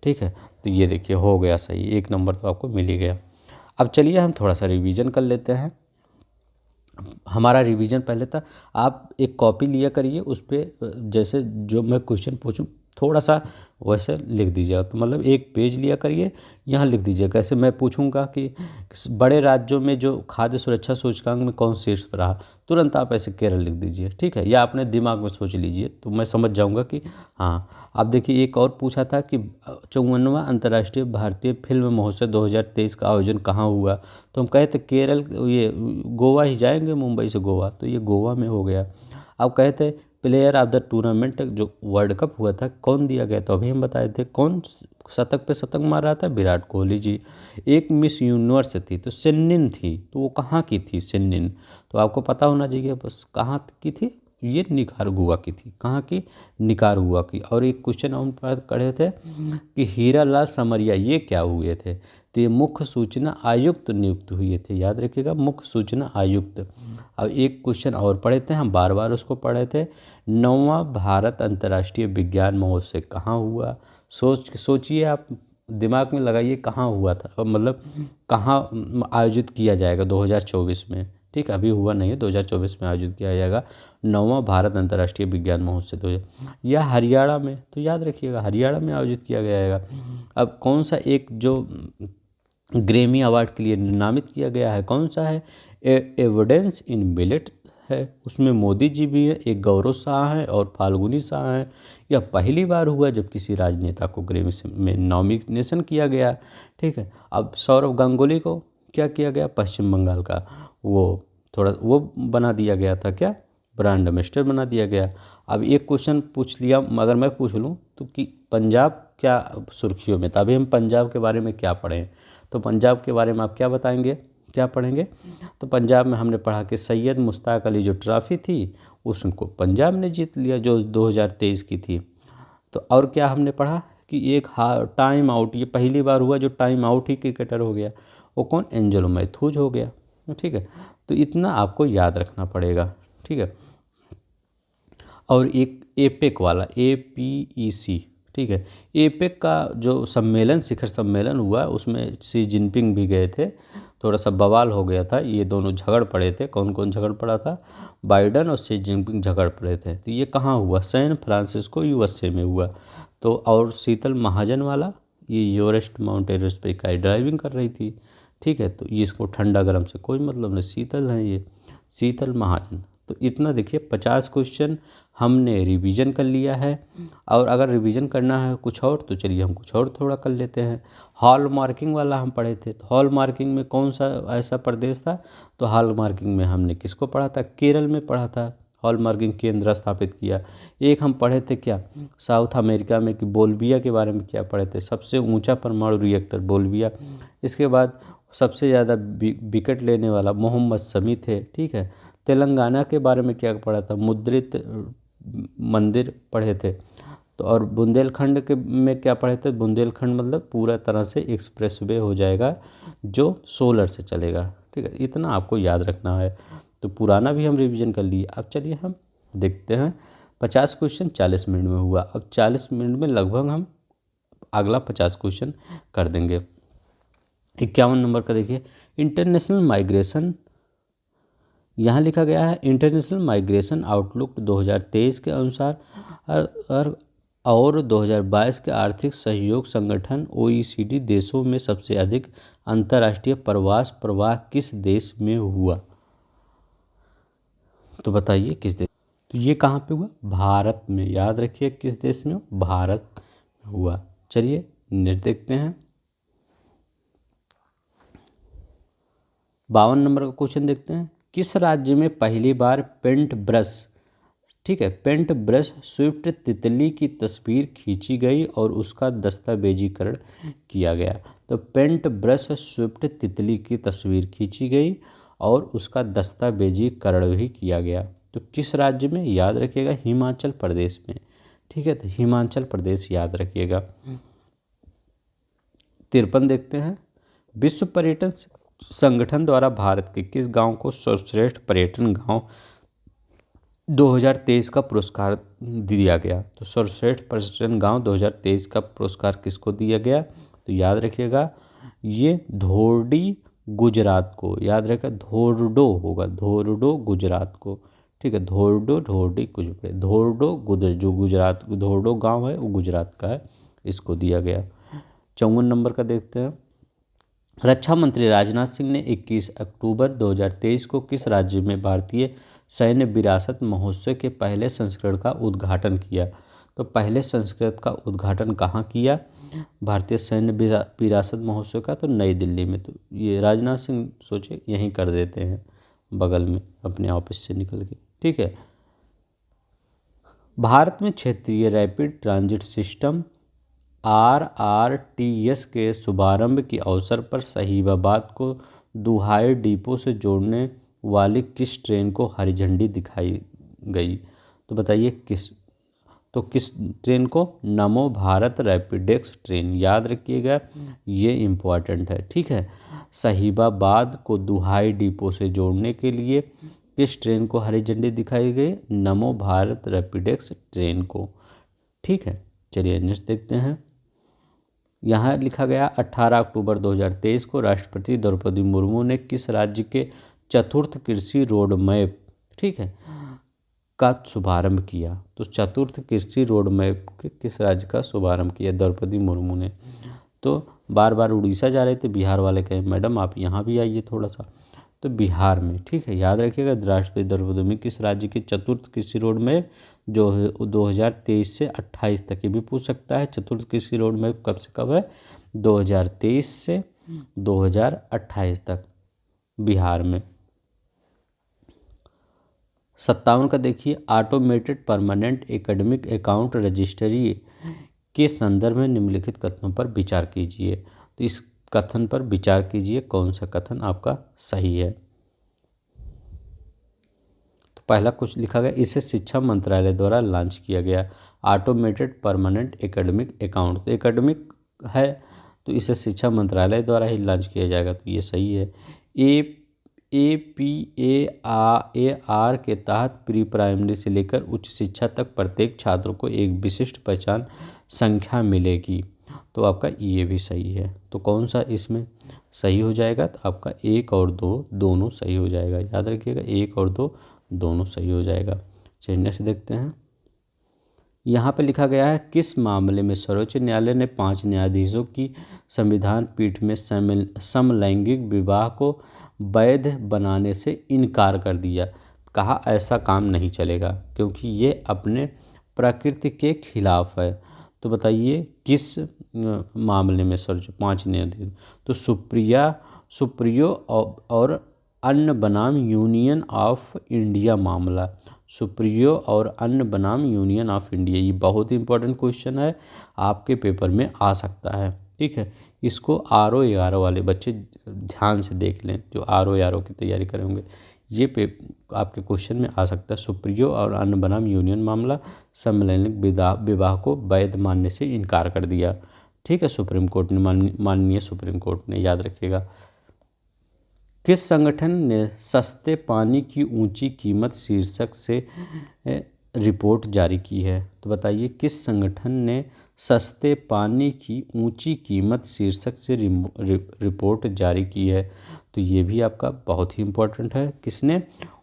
A: ठीक है, तो ये देखिए हो गया सही, 1 नंबर तो आपको मिल ही गया। अब चलिए हम थोड़ा सा रिवीजन कर लेते हैं। हमारा रिवीजन पहले था, आप एक कॉपी लिया करिए, उस पर जैसे जो मैं क्वेश्चन पूछूं थोड़ा सा वैसे लिख दीजिएगा। तो मतलब एक पेज लिया करिए, यहाँ लिख दीजिए कैसे मैं पूछूंगा कि बड़े राज्यों में जो खाद्य सुरक्षा सूचकांक में कौन शीर्ष पर रहा, तुरंत आप ऐसे केरल लिख दीजिए। ठीक है, या अपने दिमाग में सोच लीजिए तो मैं समझ जाऊंगा कि हाँ। आप देखिए एक और पूछा था कि 54वां अंतर्राष्ट्रीय भारतीय फिल्म महोत्सव 2023 का आयोजन कहाँ हुआ? तो हम कहे थे केरल, ये गोवा ही जाएंगे, मुंबई से गोवा, तो ये गोवा में हो गया। अब कहे थे प्लेयर ऑफ द टूर्नामेंट जो वर्ल्ड कप हुआ था कौन दिया गया? तो अभी हम बताए थे कौन शतक पे शतक मार रहा था, विराट कोहली जी। एक मिस यूनिवर्स थी तो सिन्निन थी, तो वो कहाँ की थी सिन्निन? तो आपको पता होना चाहिए बस कहाँ की थी, ये निकारागुआ की थी। कहाँ की? निकारागुआ की। और एक क्वेश्चन हम पढ़े थे कि हीरा लाल समरिया ये क्या हुए थे? तो ये मुख्य सूचना आयुक्त नियुक्त हुए थे, याद रखिएगा, मुख्य सूचना आयुक्त। अब एक क्वेश्चन और पढ़े थे, हम बार बार उसको पढ़े थे, 9वां भारत अंतर्राष्ट्रीय विज्ञान महोत्सव कहाँ हुआ? सोचिए आप, दिमाग में लगाइए कहाँ हुआ था, मतलब कहाँ आयोजित किया जाएगा 2024 में। ठीक है, अभी हुआ नहीं है, 2024 में आयोजित किया जाएगा 9वां भारत अंतर्राष्ट्रीय विज्ञान महोत्सव 2000, या हरियाणा में, तो याद रखिएगा हरियाणा में आयोजित किया जाएगा। अब कौन सा एक जो ग्रैमी अवार्ड के लिए नामित किया गया है कौन सा है? एविडेंस इन मिलेट है, उसमें मोदी जी भी है, एक गौरव शाह है और फाल्गुनी शाह है। यह पहली बार हुआ जब किसी राजनेता को ग्रैमी में नॉमिनेशन किया गया। ठीक है, अब सौरव गांगुली को क्या किया गया? पश्चिम बंगाल का वो थोड़ा वो बना दिया गया था, क्या ब्रांड एम्बेसडर बना दिया गया। अब एक क्वेश्चन पूछ लिया, अगर मैं पूछ लूँ तो कि पंजाब क्या सुर्खियों में था? अभी हम पंजाब के बारे में क्या पढ़ें? तो पंजाब के बारे में आप क्या बताएंगे, क्या पढ़ेंगे? तो पंजाब में हमने पढ़ा कि सैयद मुश्ताक अली जो ट्रॉफी थी उसको पंजाब ने जीत लिया, जो 2023 की थी। तो और क्या हमने पढ़ा कि एक टाइम आउट, ये पहली बार हुआ जो टाइम आउट ही क्रिकेटर हो गया, वो कौन? एंजेलो मैथ्यूज हो गया। ठीक है, तो इतना आपको याद रखना पड़ेगा। ठीक है, और एक एपेक वाला, APEC, ठीक है, एपेक का जो सम्मेलन, शिखर सम्मेलन हुआ उसमें शी जिनपिंग भी गए थे। थोड़ा सा बवाल हो गया था, ये दोनों झगड़ पड़े थे। कौन कौन झगड़ पड़ा था? बाइडन और शी जिनपिंग झगड़ पड़े थे। तो ये कहाँ हुआ? सैन फ्रांसिस्को USA में हुआ। तो और शीतल महाजन वाला, ये एवरेस्ट, माउंट एवरेस्ट पे स्काई ड्राइविंग कर रही थी। ठीक है, तो ये इसको ठंडा गर्म से कोई मतलब नहीं, शीतल है ये, शीतल महाजन। तो इतना देखिए 50 क्वेश्चन हमने रिवीजन कर लिया है। और अगर रिवीजन करना है कुछ और तो चलिए हम कुछ और थोड़ा कर लेते हैं। हॉल मार्किंग वाला हम पढ़े थे, तो हॉल मार्किंग में कौन सा ऐसा प्रदेश था? तो हॉल मार्किंग में हमने किसको पढ़ा था? केरल में पढ़ा था, हॉल मार्किंग केंद्र स्थापित किया। एक हम पढ़े थे क्या, साउथ अमेरिका में कि बोल्विया के बारे में क्या पढ़े थे? सबसे ऊंचा परमाणु रिएक्टर बोल्विया। इसके बाद सबसे ज़्यादा विकेट लेने वाला मोहम्मद शमी थे। ठीक है, तेलंगाना के बारे में क्या पढ़ा था? मुद्रित मंदिर पढ़े थे। तो और बुंदेलखंड के में क्या पढ़े थे, बुंदेलखंड मतलब पूरा तरह से एक्सप्रेसवे हो जाएगा जो सोलर से चलेगा। ठीक है, इतना आपको याद रखना है। तो पुराना भी हम रिवीजन कर लिए। अब चलिए हम देखते हैं 50 क्वेश्चन 40 मिनट में हुआ। अब 40 मिनट में लगभग हम अगला 50 क्वेश्चन कर देंगे। 51 नंबर का देखिए, इंटरनेशनल माइग्रेशन, यहाँ लिखा गया है इंटरनेशनल माइग्रेशन आउटलुक 2023 के अनुसार और 2022 के आर्थिक सहयोग संगठन OECD देशों में सबसे अधिक अंतर्राष्ट्रीय प्रवास प्रवाह किस देश में हुआ। तो बताइए किस देश। तो ये कहाँ पे हुआ, भारत में। याद रखिए किस देश में, भारत में हुआ। चलिए नेक्स्ट देखते हैं। 52 नंबर का क्वेश्चन देखते हैं, किस राज्य में पहली बार पेंट ब्रश, ठीक है, पेंट ब्रश स्विफ्ट तितली की तस्वीर खींची गई और उसका दस्तावेजीकरण किया गया। तो पेंट ब्रश स्विफ्ट तितली की तस्वीर खींची गई और उसका दस्तावेजीकरण भी किया गया। तो किस राज्य में, याद रखिएगा हिमाचल प्रदेश में। ठीक है, तो हिमाचल प्रदेश याद रखिएगा। 53 देखते हैं, विश्व पर्यटन संगठन द्वारा भारत के किस गांव को सर्वश्रेष्ठ पर्यटन गांव 2023 का पुरस्कार दिया गया। तो सर्वश्रेष्ठ पर्यटन गांव 2023 का पुरस्कार किसको दिया गया, तो याद रखिएगा ये धोर्डी गुजरात को। याद रखिएगा धोर्डो होगा, धोर्डो गुजरात को। ठीक है, धोर्डो ढोर्डी कुछ धोर्डो जो गुजरात धोर्डो गांव है वो गुजरात का है, इसको दिया गया। 54 नंबर का देखते हैं, रक्षा मंत्री राजनाथ सिंह ने 21 अक्टूबर 2023 को किस राज्य में भारतीय सैन्य विरासत महोत्सव के पहले संस्करण का उद्घाटन किया। तो पहले संस्करण का उद्घाटन कहाँ किया भारतीय सैन्य विरासत महोत्सव का, तो नई दिल्ली में। तो ये राजनाथ सिंह सोचे यहीं कर देते हैं बगल में अपने ऑफिस से निकल के। ठीक है, भारत में क्षेत्रीय रैपिड ट्रांजिट सिस्टम RRTS के शुभारंभ के अवसर पर साहिबाबाद को दुहाई डिपो से जोड़ने वाली किस ट्रेन को हरी झंडी दिखाई गई। तो बताइए किस ट्रेन को, नमो भारत रैपिडेक्स ट्रेन। याद रखिएगा ये इम्पोर्टेंट है। ठीक है, साहिबाबाद को दुहाई डिपो से जोड़ने के लिए किस ट्रेन को हरी झंडी दिखाई गई, नमो भारत रैपिडेक्स ट्रेन को। ठीक है, चलिए नेक्स्ट देखते हैं। यहाँ लिखा गया 18 अक्टूबर 2023 को राष्ट्रपति द्रौपदी मुर्मू ने किस राज्य के चतुर्थ कृषि रोड मैप, ठीक है, का शुभारंभ किया। तो चतुर्थ कृषि रोड मैप के किस राज्य का शुभारंभ किया द्रौपदी मुर्मू ने। तो बार बार उड़ीसा जा रहे थे, बिहार वाले कहे मैडम आप यहाँ भी आइए थोड़ा सा, तो बिहार में। ठीक है, याद रखिएगा राष्ट्रपति द्रौपदी मुर्मू किस राज्य की चतुर्थ कृषि रोड मैप जो 2023 से 28 तक, ये भी पूछ सकता है चतुर्थ कृषि रोड मैप कब से कब है, 2023 से 2028 तक बिहार में। 57 का देखिए, automated permanent academic account registry के संदर्भ में निम्नलिखित कथनों पर विचार कीजिए। तो इस कथन पर विचार कीजिए कौन सा कथन आपका सही है। तो पहला कुछ लिखा गया, इसे शिक्षा मंत्रालय द्वारा लॉन्च किया गया ऑटोमेटेड परमानेंट एकेडमिक अकाउंट। तो एकेडमिक है तो इसे शिक्षा मंत्रालय द्वारा ही लॉन्च किया जाएगा, तो ये सही है। APAR के तहत प्री प्राइमरी से लेकर उच्च शिक्षा तक प्रत्येक छात्र को एक विशिष्ट पहचान संख्या मिलेगी। तो आपका ये भी सही है। तो कौन सा इसमें सही हो जाएगा, तो आपका 1 और 2 दोनों सही हो जाएगा। याद रखिएगा 1 और 2 दोनों सही हो जाएगा। चलिए से देखते हैं, यहाँ पे लिखा गया है किस मामले में सर्वोच्च न्यायालय ने 5 न्यायाधीशों की संविधान पीठ में समलैंगिक विवाह को वैध बनाने से इनकार कर दिया। कहा ऐसा काम नहीं चलेगा क्योंकि ये अपने प्रकृति के खिलाफ है। तो बताइए किस मामले में सर्वोच्च 5 न्यायाधीश, तो सुप्रियो और अन्य बनाम यूनियन ऑफ इंडिया मामला, सुप्रियो और अन्य बनाम यूनियन ऑफ इंडिया। ये बहुत ही इंपॉर्टेंट क्वेश्चन है, आपके पेपर में आ सकता है। ठीक है, इसको RO 11 वाले बच्चे ध्यान से देख लें, जो RO 11 की तैयारी करेंगे। ये पे आपके क्वेश्चन में आ सकता है। सुप्रियो और अन्य बनाम यूनियन मामला, समलैंगिक विवाह को वैध मानने से इनकार कर दिया। ठीक है, सुप्रीम कोर्ट ने, माननीय सुप्रीम कोर्ट ने, याद रखिएगा। किस संगठन ने सस्ते पानी की ऊंची कीमत शीर्षक से रिपोर्ट जारी की है? तो बताइए, किस संगठन ने सस्ते पानी की ऊंची कीमत शीर्षक से रिपोर्ट जारी की है? तो ये भी आपका बहुत ही इम्पोर्टेंट है। किसने?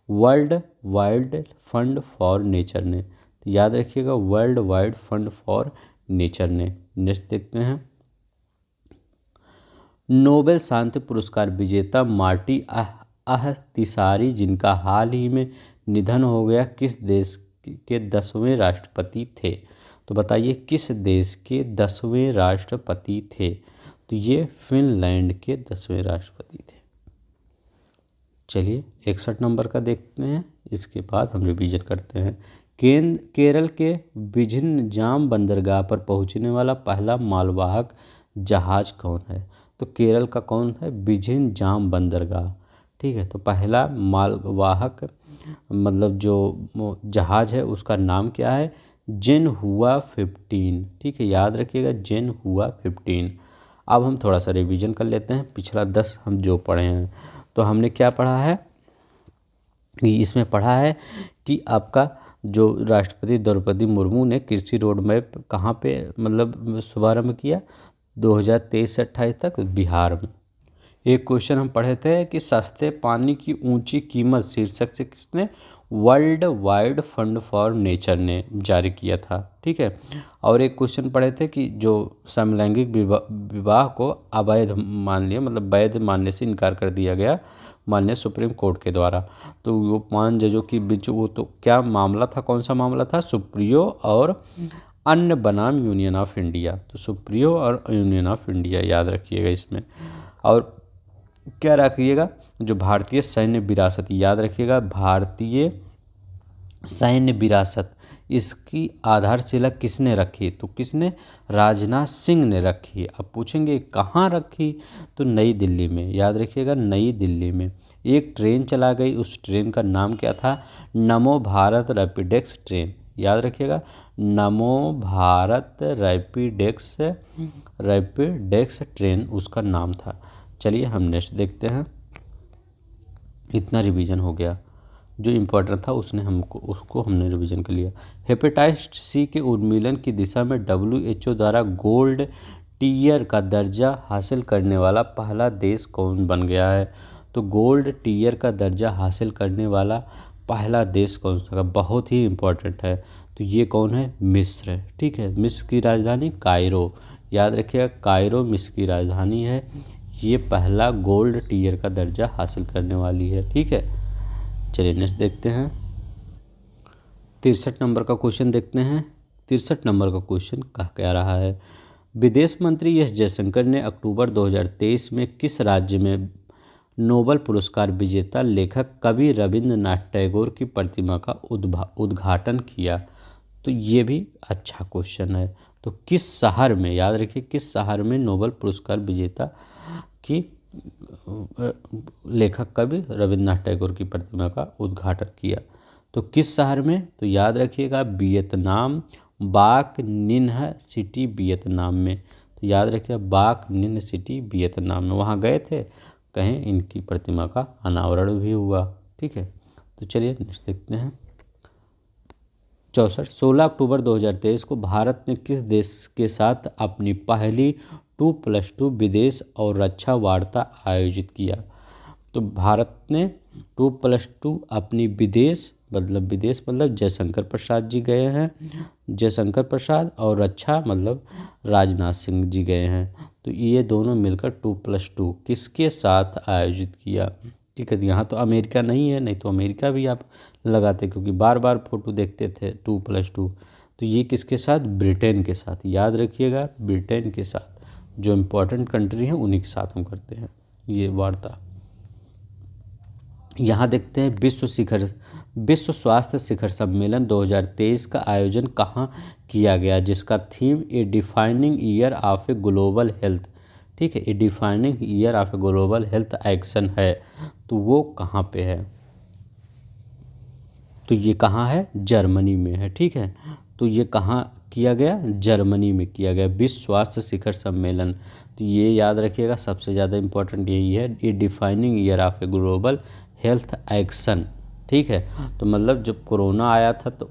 A: World wide fund for nature ने। तो याद रखिएगा, world wide fund for nature ने। नेक्स्ट देखते हैं, नोबेल शांति पुरस्कार विजेता मार्टी अहतिसारी, जिनका हाल ही में निधन हो गया, किस देश के 10वें राष्ट्रपति थे? तो बताइए, किस देश के 10वें राष्ट्रपति थे? तो ये फिनलैंड के 10वें राष्ट्रपति थे। चलिए 61 नंबर का देखते हैं, इसके बाद हम रिवीजन करते हैं। केरल के विझिन्जाम बंदरगाह पर पहुंचने वाला पहला मालवाहक जहाज कौन है? तो केरल का कौन है? विझिन्जाम बंदरगाह। ठीक है, तो पहला मालवाहक मतलब जो जहाज है उसका नाम क्या है? जिनहुआ 15। ठीक है, याद रखिएगा, जिनहुआ 15। अब हम थोड़ा सा रिवीजन कर लेते हैं, पिछला 10 हम जो पढ़े हैं। तो हमने क्या पढ़ा है? इसमें पढ़ा है कि आपका जो राष्ट्रपति द्रौपदी मुर्मू ने कृषि रोड मैप कहाँ पे मतलब शुभारंभ किया? 2023 से 28 तक बिहार में। एक क्वेश्चन हम पढ़े थे कि सस्ते पानी की ऊंची कीमत शीर्षक से किसने? World wide fund for nature ने जारी किया था। ठीक है, और एक क्वेश्चन पढ़े थे कि जो समलैंगिक विवाह को अवैध मान लिया, मतलब वैध मानने से इनकार कर दिया गया माननीय सुप्रीम कोर्ट के द्वारा। तो वो 5 जजों के बीच वो तो क्या मामला था? कौन सा मामला था? सुप्रियो और अन्य बनाम यूनियन ऑफ इंडिया। तो सुप्रियो और यूनियन ऑफ इंडिया याद रखिएगा इसमें। और क्या रखिएगा? जो भारतीय सैन्य विरासत, याद रखिएगा, भारतीय सैन्य विरासत, इसकी आधारशिला किसने रखी? तो किसने? राजनाथ सिंह ने रखी। अब पूछेंगे कहाँ रखी? तो नई दिल्ली में, याद रखिएगा, नई दिल्ली में। एक ट्रेन चला गई, उस ट्रेन का नाम क्या था? नमो भारत रैपिडेक्स ट्रेन। याद रखिएगा, नमो भारत रैपिडेक्स ट्रेन उसका नाम था। चलिए हम नेक्स्ट देखते हैं। इतना रिवीजन हो गया, जो इम्पोर्टेंट था उसको हमने रिवीजन कर लिया। हेपेटाइटिस सी के उन्मूलन की दिशा में WHO द्वारा गोल्ड टीयर का दर्जा हासिल करने वाला पहला देश कौन बन गया है? तो गोल्ड टीयर का दर्जा हासिल करने वाला पहला देश कौन सा? बहुत ही इम्पोर्टेंट है। तो ये कौन है? मिस्र। ठीक है, मिस्र की राजधानी कायरो। याद रखिएगा, कायरो मिस्र की राजधानी है। ये पहला गोल्ड टीयर का दर्जा हासिल करने वाली है। ठीक है, चलिए नेक्स्ट देखते हैं। 63 नंबर का क्वेश्चन देखते हैं। 63 नंबर का क्वेश्चन क्या रहा है? विदेश मंत्री एस जयशंकर ने अक्टूबर 2023 में किस राज्य में नोबेल पुरस्कार विजेता लेखक कवि रविंद्रनाथ टैगोर की प्रतिमा का उद्घाटन किया? तो ये भी अच्छा क्वेश्चन है। तो किस शहर में, याद रखिए, किस शहर में नोबेल पुरस्कार विजेता की लेखक कवि रविंद्रनाथ टैगोर की प्रतिमा का उद्घाटन किया? तो किस शहर में? तो याद रखिएगा, वियतनाम, बाक निन्ह सिटी वियतनाम में। तो याद रखिएगा, बाक निन्ह सिटी वियतनाम में। वहाँ गए थे, कहीं इनकी प्रतिमा का अनावरण भी हुआ। ठीक है, तो चलिए नेक्स्ट देखते हैं। 64 16 अक्टूबर 2023 को भारत ने किस देश के साथ अपनी पहली 2+2 विदेश और रक्षा वार्ता आयोजित किया? तो भारत ने 2+2 अपनी विदेश मतलब जयशंकर प्रसाद जी गए हैं, जयशंकर प्रसाद, और रक्षा मतलब राजनाथ सिंह जी गए हैं। तो ये दोनों मिलकर 2+2 किसके साथ आयोजित किया? ठीक है, यहाँ तो अमेरिका नहीं है, नहीं तो अमेरिका भी आप लगाते, क्योंकि बार बार फोटो देखते थे 2+2। तो ये किसके साथ? ब्रिटेन के साथ। याद रखिएगा, ब्रिटेन के साथ, जो इम्पोर्टेंट कंट्री हैं उन्हीं के साथ हम करते हैं ये वार्ता। यहाँ देखते हैं, विश्व स्वास्थ्य शिखर सम्मेलन 2023 का आयोजन कहाँ किया गया, जिसका theme a defining year of a global health. ठीक है, a defining year of a global health action है। तो वो कहाँ पे है? तो ये कहाँ है, जर्मनी में है। ठीक है, तो ये कहाँ किया गया, जर्मनी में किया गया विश्व स्वास्थ्य शिखर सम्मेलन। तो ये याद रखिएगा, सबसे ज़्यादा इम्पोर्टेंट यही है, ये defining year of a global health action. ठीक है, तो मतलब जब कोरोना आया था तो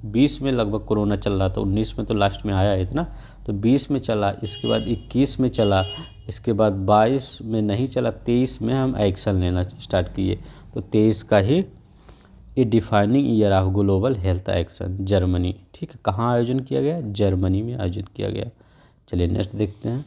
A: 20 में लगभग कोरोना चल रहा था, 19 में तो लास्ट में आया इतना, तो 20 में चला, इसके बाद 21 में चला, इसके बाद 22 में नहीं चला, 23 में हम एक्शन लेना स्टार्ट किए। तो 23 का ही a defining year of global health action, Germany. ठीक है, कहाँ आयोजन किया गया, जर्मनी में आयोजित किया गया। चलिए नेक्स्ट देखते हैं।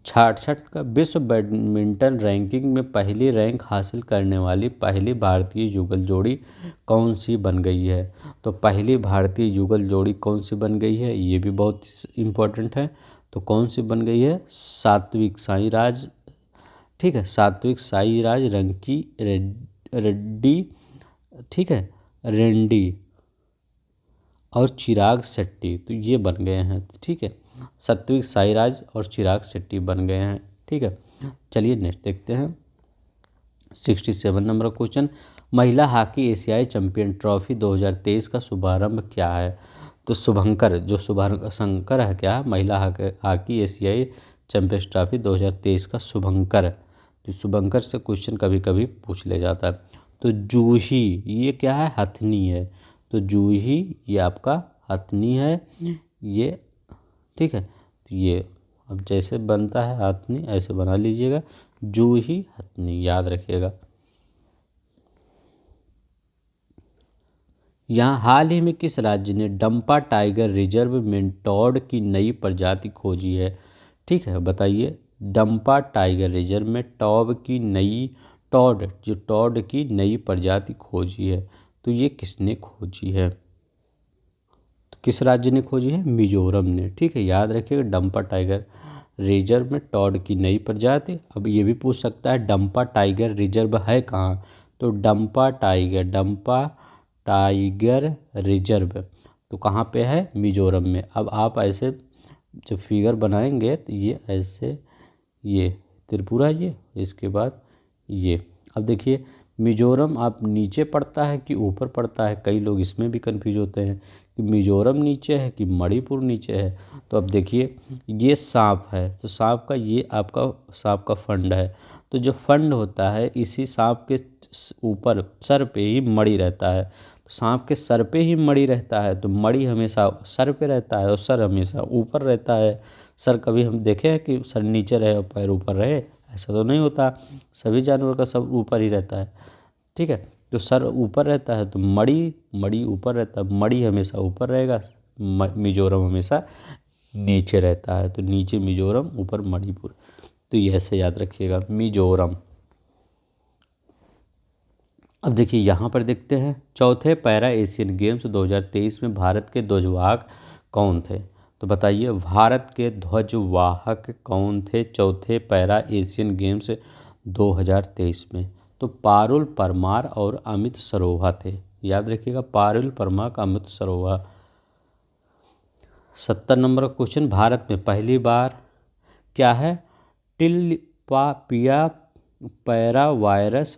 A: 66 का विश्व बैडमिंटन रैंकिंग में पहली रैंक हासिल करने वाली पहली भारतीय युगल जोड़ी कौन सी बन गई है। तो पहली भारतीय युगल जोड़ी कौन सी बन गई है, ये भी बहुत इम्पोर्टेंट है। तो कौन सी बन गई है, सात्विक साईराज। ठीक है, सात्विक साईराज रंकी रेड्डी, ठीक है, रेड्डी और चिराग शेट्टी, तो ये बन गए हैं। ठीक है, सात्विक साईराज और चिराग शेट्टी बन गए हैं। ठीक है, चलिए नेक्स्ट देखते हैं। 67 नंबर क्वेश्चन, महिला हॉकी एशियाई चैंपियन ट्रॉफी 2023 का शुभारंभ क्या है। तो शुभंकर, जो शुभंकर है क्या, महिला हॉकी एशियाई चैंपियंस ट्रॉफी 2023 का शुभंकर। तो शुभंकर से क्वेश्चन कभी कभी पूछ ले जाता है। तो जूही, ये क्या है, हथनी है। तो जूही ये आपका हथनी है ये। ठीक है, तो ये अब जैसे बनता है हथनी ऐसे बना लीजिएगा, जूही हथनी, याद रखिएगा। यहाँ हाल ही में किस राज्य ने डंपा टाइगर रिजर्व में टॉड की नई प्रजाति खोजी है। ठीक है, बताइए, डंपा टाइगर रिजर्व में टॉड की नई प्रजाति खोजी है, तो ये किसने खोजी है, तो किस राज्य ने खोजी है, मिजोरम ने। ठीक है, याद रखिएगा, डंपा टाइगर रिजर्व में टॉड की नई प्रजाति। अब ये भी पूछ सकता है डंपा टाइगर रिजर्व है कहाँ, तो डंपा टाइगर रिजर्व तो कहाँ पे है, मिजोरम में। अब आप ऐसे जब फिगर बनाएंगे तो ये ऐसे, ये त्रिपुरा, ये इसके बाद ये। अब देखिए, मिजोरम आप नीचे पड़ता है कि ऊपर पड़ता है, कई लोग इसमें भी कंफ्यूज होते हैं कि मिजोरम नीचे है कि मणिपुर नीचे है। तो अब देखिए, ये सांप है, तो सांप का ये आपका सांप का फंड है। तो जो फंड होता है इसी सांप के ऊपर सर पे ही मणि रहता है। तो सांप के सर पे ही मणि रहता है, तो मणि हमेशा सर पे रहता है और सर हमेशा ऊपर रहता है। सर कभी हम देखे हैं कि सर नीचे रहे और पैर ऊपर रहे, ऐसा तो नहीं होता, सभी जानवर का सब ऊपर ही रहता है। ठीक है, तो सर ऊपर रहता है तो मणि ऊपर रहता है, मणि हमेशा ऊपर रहेगा, मिजोरम हमेशा नीचे रहता है। तो नीचे मिजोरम, ऊपर मणिपुर, तो ये ऐसे याद रखिएगा, मिजोरम। अब देखिए यहाँ पर देखते हैं, चौथे पैरा एशियन गेम्स 2023 में भारत के ध्वजवाहक कौन थे। तो बताइए, भारत के ध्वजवाहक कौन थे चौथे पैरा एशियन गेम्स 2023 में। तो पारुल परमार और अमित सरोहा थे, याद रखिएगा, पारुल परमार, अमित सरोहा। 70 नंबर क्वेश्चन, भारत में पहली बार क्या है, टिलपापिया पैरा वायरस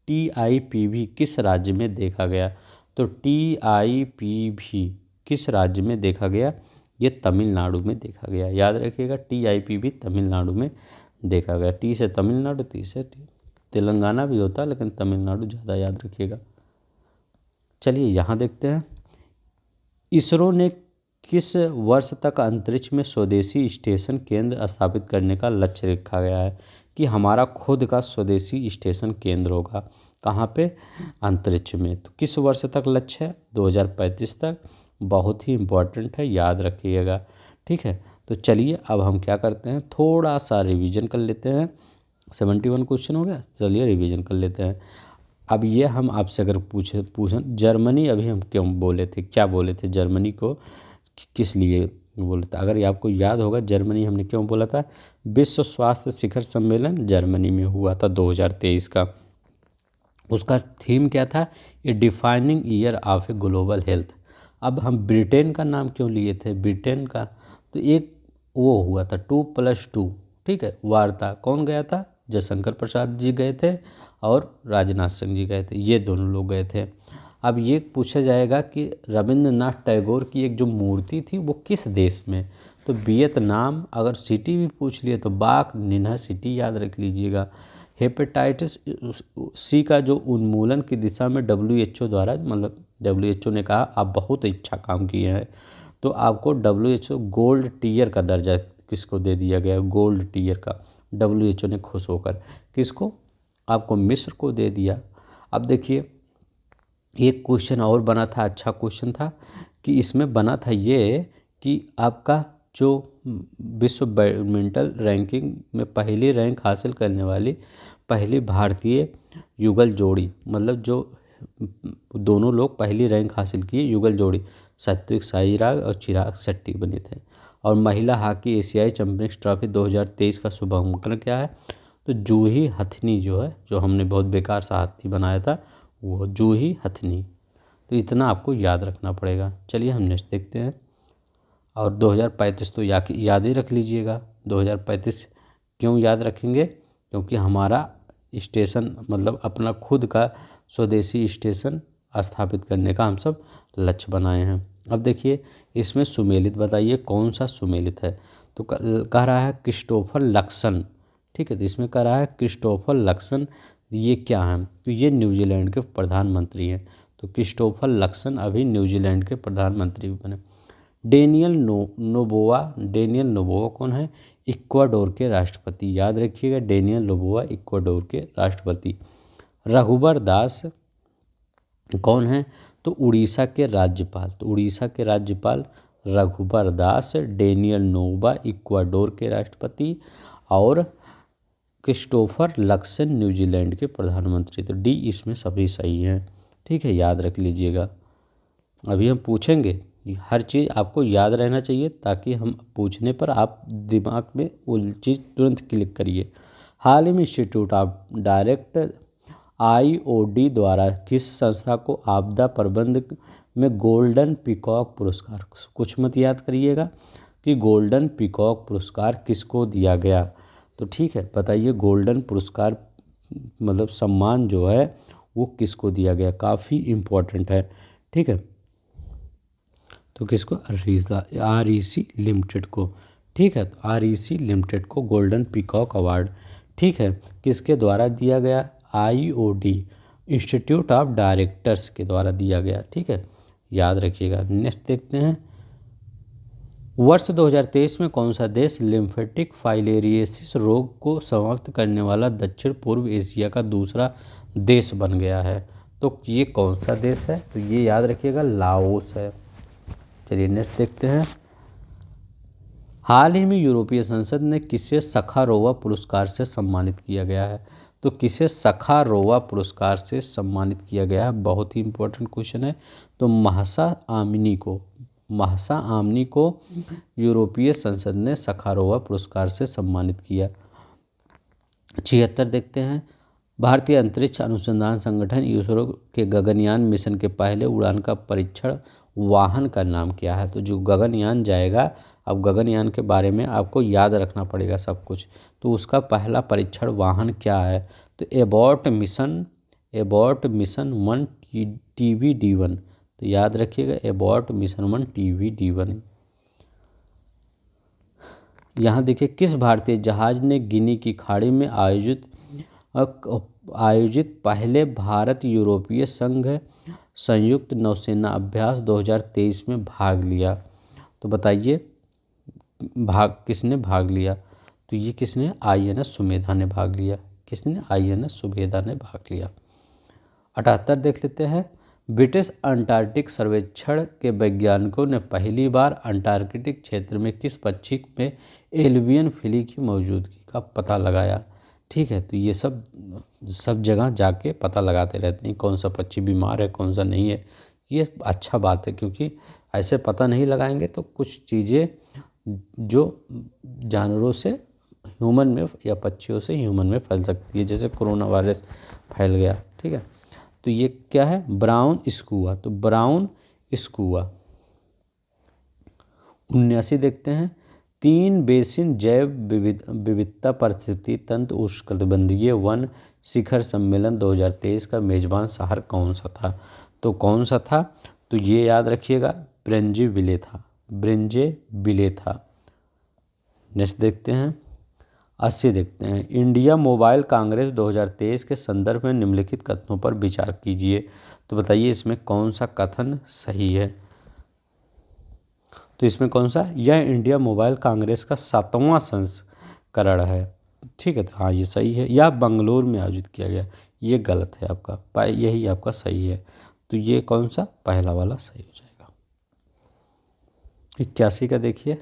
A: TIPV किस राज्य में देखा गया। तो TIPV किस राज्य में देखा गया, ये तमिलनाडु में देखा गया, याद रखिएगा, TIPV तमिलनाडु में देखा गया। टी से तमिलनाडु, टी से तेलंगाना भी होता है, लेकिन तमिलनाडु ज़्यादा याद रखिएगा। चलिए यहाँ देखते हैं, इसरो ने किस वर्ष तक अंतरिक्ष में स्वदेशी स्टेशन केंद्र स्थापित करने का लक्ष्य रखा गया है, कि हमारा खुद का स्वदेशी स्टेशन केंद्र होगा, कहाँ पे, अंतरिक्ष में। तो किस वर्ष तक लक्ष्य है, 2035 तक, बहुत ही इम्पोर्टेंट है, याद रखिएगा। ठीक है, तो चलिए अब हम क्या करते हैं, थोड़ा सा रिवीजन कर लेते हैं। 71 क्वेश्चन हो गया, चलिए रिवीजन कर लेते हैं। अब ये हम आपसे अगर पूछें जर्मनी अभी हम क्यों बोले थे, क्या बोले थे, जर्मनी को किस लिए बोला था। अगर ये आपको याद होगा, जर्मनी हमने क्यों बोला था, विश्व स्वास्थ्य शिखर सम्मेलन जर्मनी में हुआ था 2023 का। उसका थीम क्या था, a defining year of a global health. अब हम ब्रिटेन का नाम क्यों लिए थे, ब्रिटेन का, तो एक वो हुआ था 2+2, ठीक है, वार्ता, कौन गया था, जयशंकर प्रसाद जी गए थे और राजनाथ सिंह जी गए थे, ये दोनों लोग गए थे। अब ये पूछा जाएगा कि रविंद्रनाथ टैगोर की एक जो मूर्ति थी वो किस देश में, तो वियतनाम। अगर सिटी भी पूछ लिए तो बाक निन्हा सिटी याद रख लीजिएगा। हेपेटाइटिस सी का जो उन्मूलन की दिशा में WHO द्वारा, मतलब WHO ने कहा आप बहुत अच्छा काम किए हैं, तो आपको WHO गोल्ड टीयर का दर्जा किसको दे दिया गया, गोल्ड टीयर का, WHO ने खुश होकर किसको, आपको मिस्र को दे दिया। अब देखिए एक क्वेश्चन और बना था, अच्छा क्वेश्चन था, कि इसमें बना था ये कि आपका जो विश्व बैडमिंटन रैंकिंग में पहली रैंक हासिल करने वाली पहली भारतीय युगल जोड़ी, मतलब जो दोनों लोग पहली रैंक हासिल किए युगल जोड़ी, सात्विक साईराज और चिराग शेट्टी बने थे। और महिला हॉकी एशियाई चैंपियंस ट्रॉफी 2023 का शुभांकन क्या है, तो जूही हथनी जो है, जो हमने बहुत बेकार सा हाथी बनाया था, वो जूही हथनी। तो इतना आपको याद रखना पड़ेगा। चलिए हम नेक्स्ट देखते हैं। और 2035 तो याद ही रख लीजिएगा। 2035 क्यों याद रखेंगे, क्योंकि हमारा स्टेशन, मतलब अपना खुद का स्वदेशी स्टेशन स्थापित करने का हम सब लक्ष्य बनाए हैं। अब देखिए इसमें सुमेलित बताइए कौन सा सुमेलित है, तो कह रहा है क्रिस्टोफर लक्सन। ठीक है, तो इसमें कह रहा है क्रिस्टोफर लक्सन, ये क्या हैं, तो ये न्यूजीलैंड के प्रधानमंत्री हैं। तो क्रिस्टोफर लक्सन अभी न्यूजीलैंड के प्रधानमंत्री बने। डेनियल नोबोआ कौन है, इक्वाडोर के राष्ट्रपति, याद रखिएगा, डेनियल नोबोआ इक्वाडोर के राष्ट्रपति। रघुबर दास कौन है, तो उड़ीसा के राज्यपाल, तो उड़ीसा के राज्यपाल Raghubar Das. Daniel Noboa Ecuador के राष्ट्रपति, और क्रिस्टोफर लक्सन न्यूजीलैंड के प्रधानमंत्री। तो डी इसमें सभी सही हैं। ठीक है, याद रख लीजिएगा। अभी हम पूछेंगे, हर चीज़ आपको याद रहना चाहिए ताकि हम पूछने पर आप दिमाग में वो चीज़ तुरंत क्लिक करिए। हाल ही में इंस्टीट्यूट ऑफ डायरेक्ट IOD द्वारा किस संस्था को आपदा प्रबंधन में गोल्डन पीकॉक पुरस्कार, कुछ मत याद करिएगा कि गोल्डन पीकॉक पुरस्कार किसको दिया गया, तो ठीक है बताइए गोल्डन पुरस्कार मतलब सम्मान जो है वो किसको दिया गया, काफ़ी इम्पोर्टेंट है। ठीक है, तो किसको, REC लिमिटेड को। ठीक है, तो REC लिमिटेड को गोल्डन पीकॉक अवार्ड, ठीक है, किसके द्वारा दिया गया, IOD इंस्टीट्यूट ऑफ डायरेक्टर्स के द्वारा दिया गया। ठीक है, याद रखिएगा। नेक्स्ट देखते हैं, वर्ष 2023 में कौन सा देश लिम्फेटिक फाइलेरियोसिस रोग को समाप्त करने वाला दक्षिण पूर्व एशिया का दूसरा देश बन गया है, तो ये कौन सा देश है, तो ये याद रखिएगा लाओस है। चलिए नेक्स्ट देखते हैं, हाल ही में यूरोपीय संसद ने किसे सखारोवा पुरस्कार से सम्मानित किया गया है, तो किसे सखारोवा पुरस्कार से सम्मानित किया गया है, बहुत ही इंपॉर्टेंट क्वेश्चन है। तो महसा आमनी को यूरोपीय संसद ने सखारोवा पुरस्कार से सम्मानित किया। 76 देखते हैं, भारतीय अंतरिक्ष अनुसंधान संगठन इसरो के गगनयान मिशन के पहले उड़ान का परीक्षण वाहन का नाम क्या है, तो जो गगनयान जाएगा, अब गगनयान के बारे में आपको याद रखना पड़ेगा सब कुछ, तो उसका पहला परीक्षण वाहन क्या है, तो एबॉट मिशन 1 TBD1, तो याद रखिएगा एबॉट मिशन 1 TBD1। यहाँ देखिए, किस भारतीय जहाज ने गिनी की खाड़ी में आयोजित पहले भारत यूरोपीय संघ संयुक्त नौसेना अभ्यास 2023 में भाग लिया, तो बताइए किसने भाग लिया, तो ये किसने, INS सुमेधा ने भाग लिया। किसने, INS सुमेधा ने भाग लिया। 78 देख लेते हैं, ब्रिटिश अंटार्कटिक सर्वेक्षण के वैज्ञानिकों ने पहली बार अंटार्कटिक क्षेत्र में किस पक्षी में एल्बियन फिली की मौजूदगी का पता लगाया। ठीक है, तो ये सब जगह जाके पता लगाते रहते हैं कौन सा पक्षी बीमार है कौन सा नहीं है, ये अच्छा बात है, क्योंकि ऐसे पता नहीं लगाएंगे तो कुछ चीज़ें जो जानवरों से ह्यूमन में या पक्षियों से ह्यूमन में फैल सकती है, जैसे कोरोना वायरस फैल गया। ठीक है, तो ये क्या है, ब्राउन स्कूआ, तो ब्राउन स्कूआ। 79 देखते हैं, 3 बेसिन जैव विविधता परिस्थिति तंत्र उष्णकटिबंधीय वन शिखर सम्मेलन 2023 का मेज़बान शहर कौन सा था? तो कौन सा था? तो ये याद रखिएगा, ब्रेंजेविले था। नेक्स्ट देखते हैं, 80 देखते हैं। इंडिया मोबाइल कांग्रेस 2023 के संदर्भ में निम्नलिखित कथनों पर विचार कीजिए। तो बताइए इसमें कौन सा कथन सही है? तो इसमें कौन सा? यह इंडिया मोबाइल कांग्रेस का 7वां संस्करण है। ठीक है, तो हाँ ये सही है। यह बंगलोर में आयोजित किया गया, ये गलत है आपका, यही आपका सही है। तो ये कौन सा? पहला वाला सही हो जाएगा। 81 का देखिए,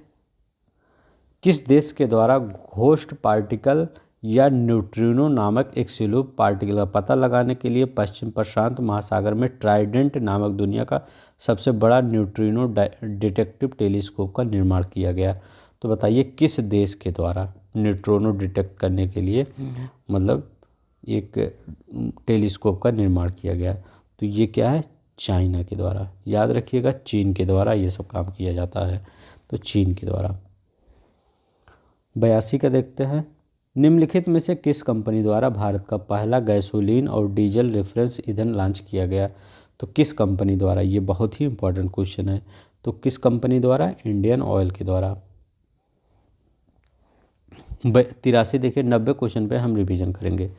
A: किस देश के द्वारा घोस्ट पार्टिकल या न्यूट्रिनो नामक एक स्लूप पार्टिकल का पता लगाने के लिए पश्चिम प्रशांत महासागर में ट्राइडेंट नामक दुनिया का सबसे बड़ा न्यूट्रिनो डिटेक्टिव टेलीस्कोप का निर्माण किया गया? तो बताइए किस देश के द्वारा न्यूट्रिनो डिटेक्ट करने के लिए मतलब एक टेलीस्कोप का निर्माण किया गया? तो ये क्या है? चाइना के द्वारा। याद रखिएगा, चीन के द्वारा ये सब काम किया जाता है, तो चीन के द्वारा। 82 का देखते हैं, निम्नलिखित में से किस कंपनी द्वारा भारत का पहला गैसोलीन और डीजल रेफरेंस ईंधन लॉन्च किया गया? तो किस कंपनी द्वारा? ये बहुत ही इंपॉर्टेंट क्वेश्चन है। तो किस कंपनी द्वारा? इंडियन ऑयल के द्वारा। 83 देखिए, 90 क्वेश्चन पे हम रिवीजन करेंगे।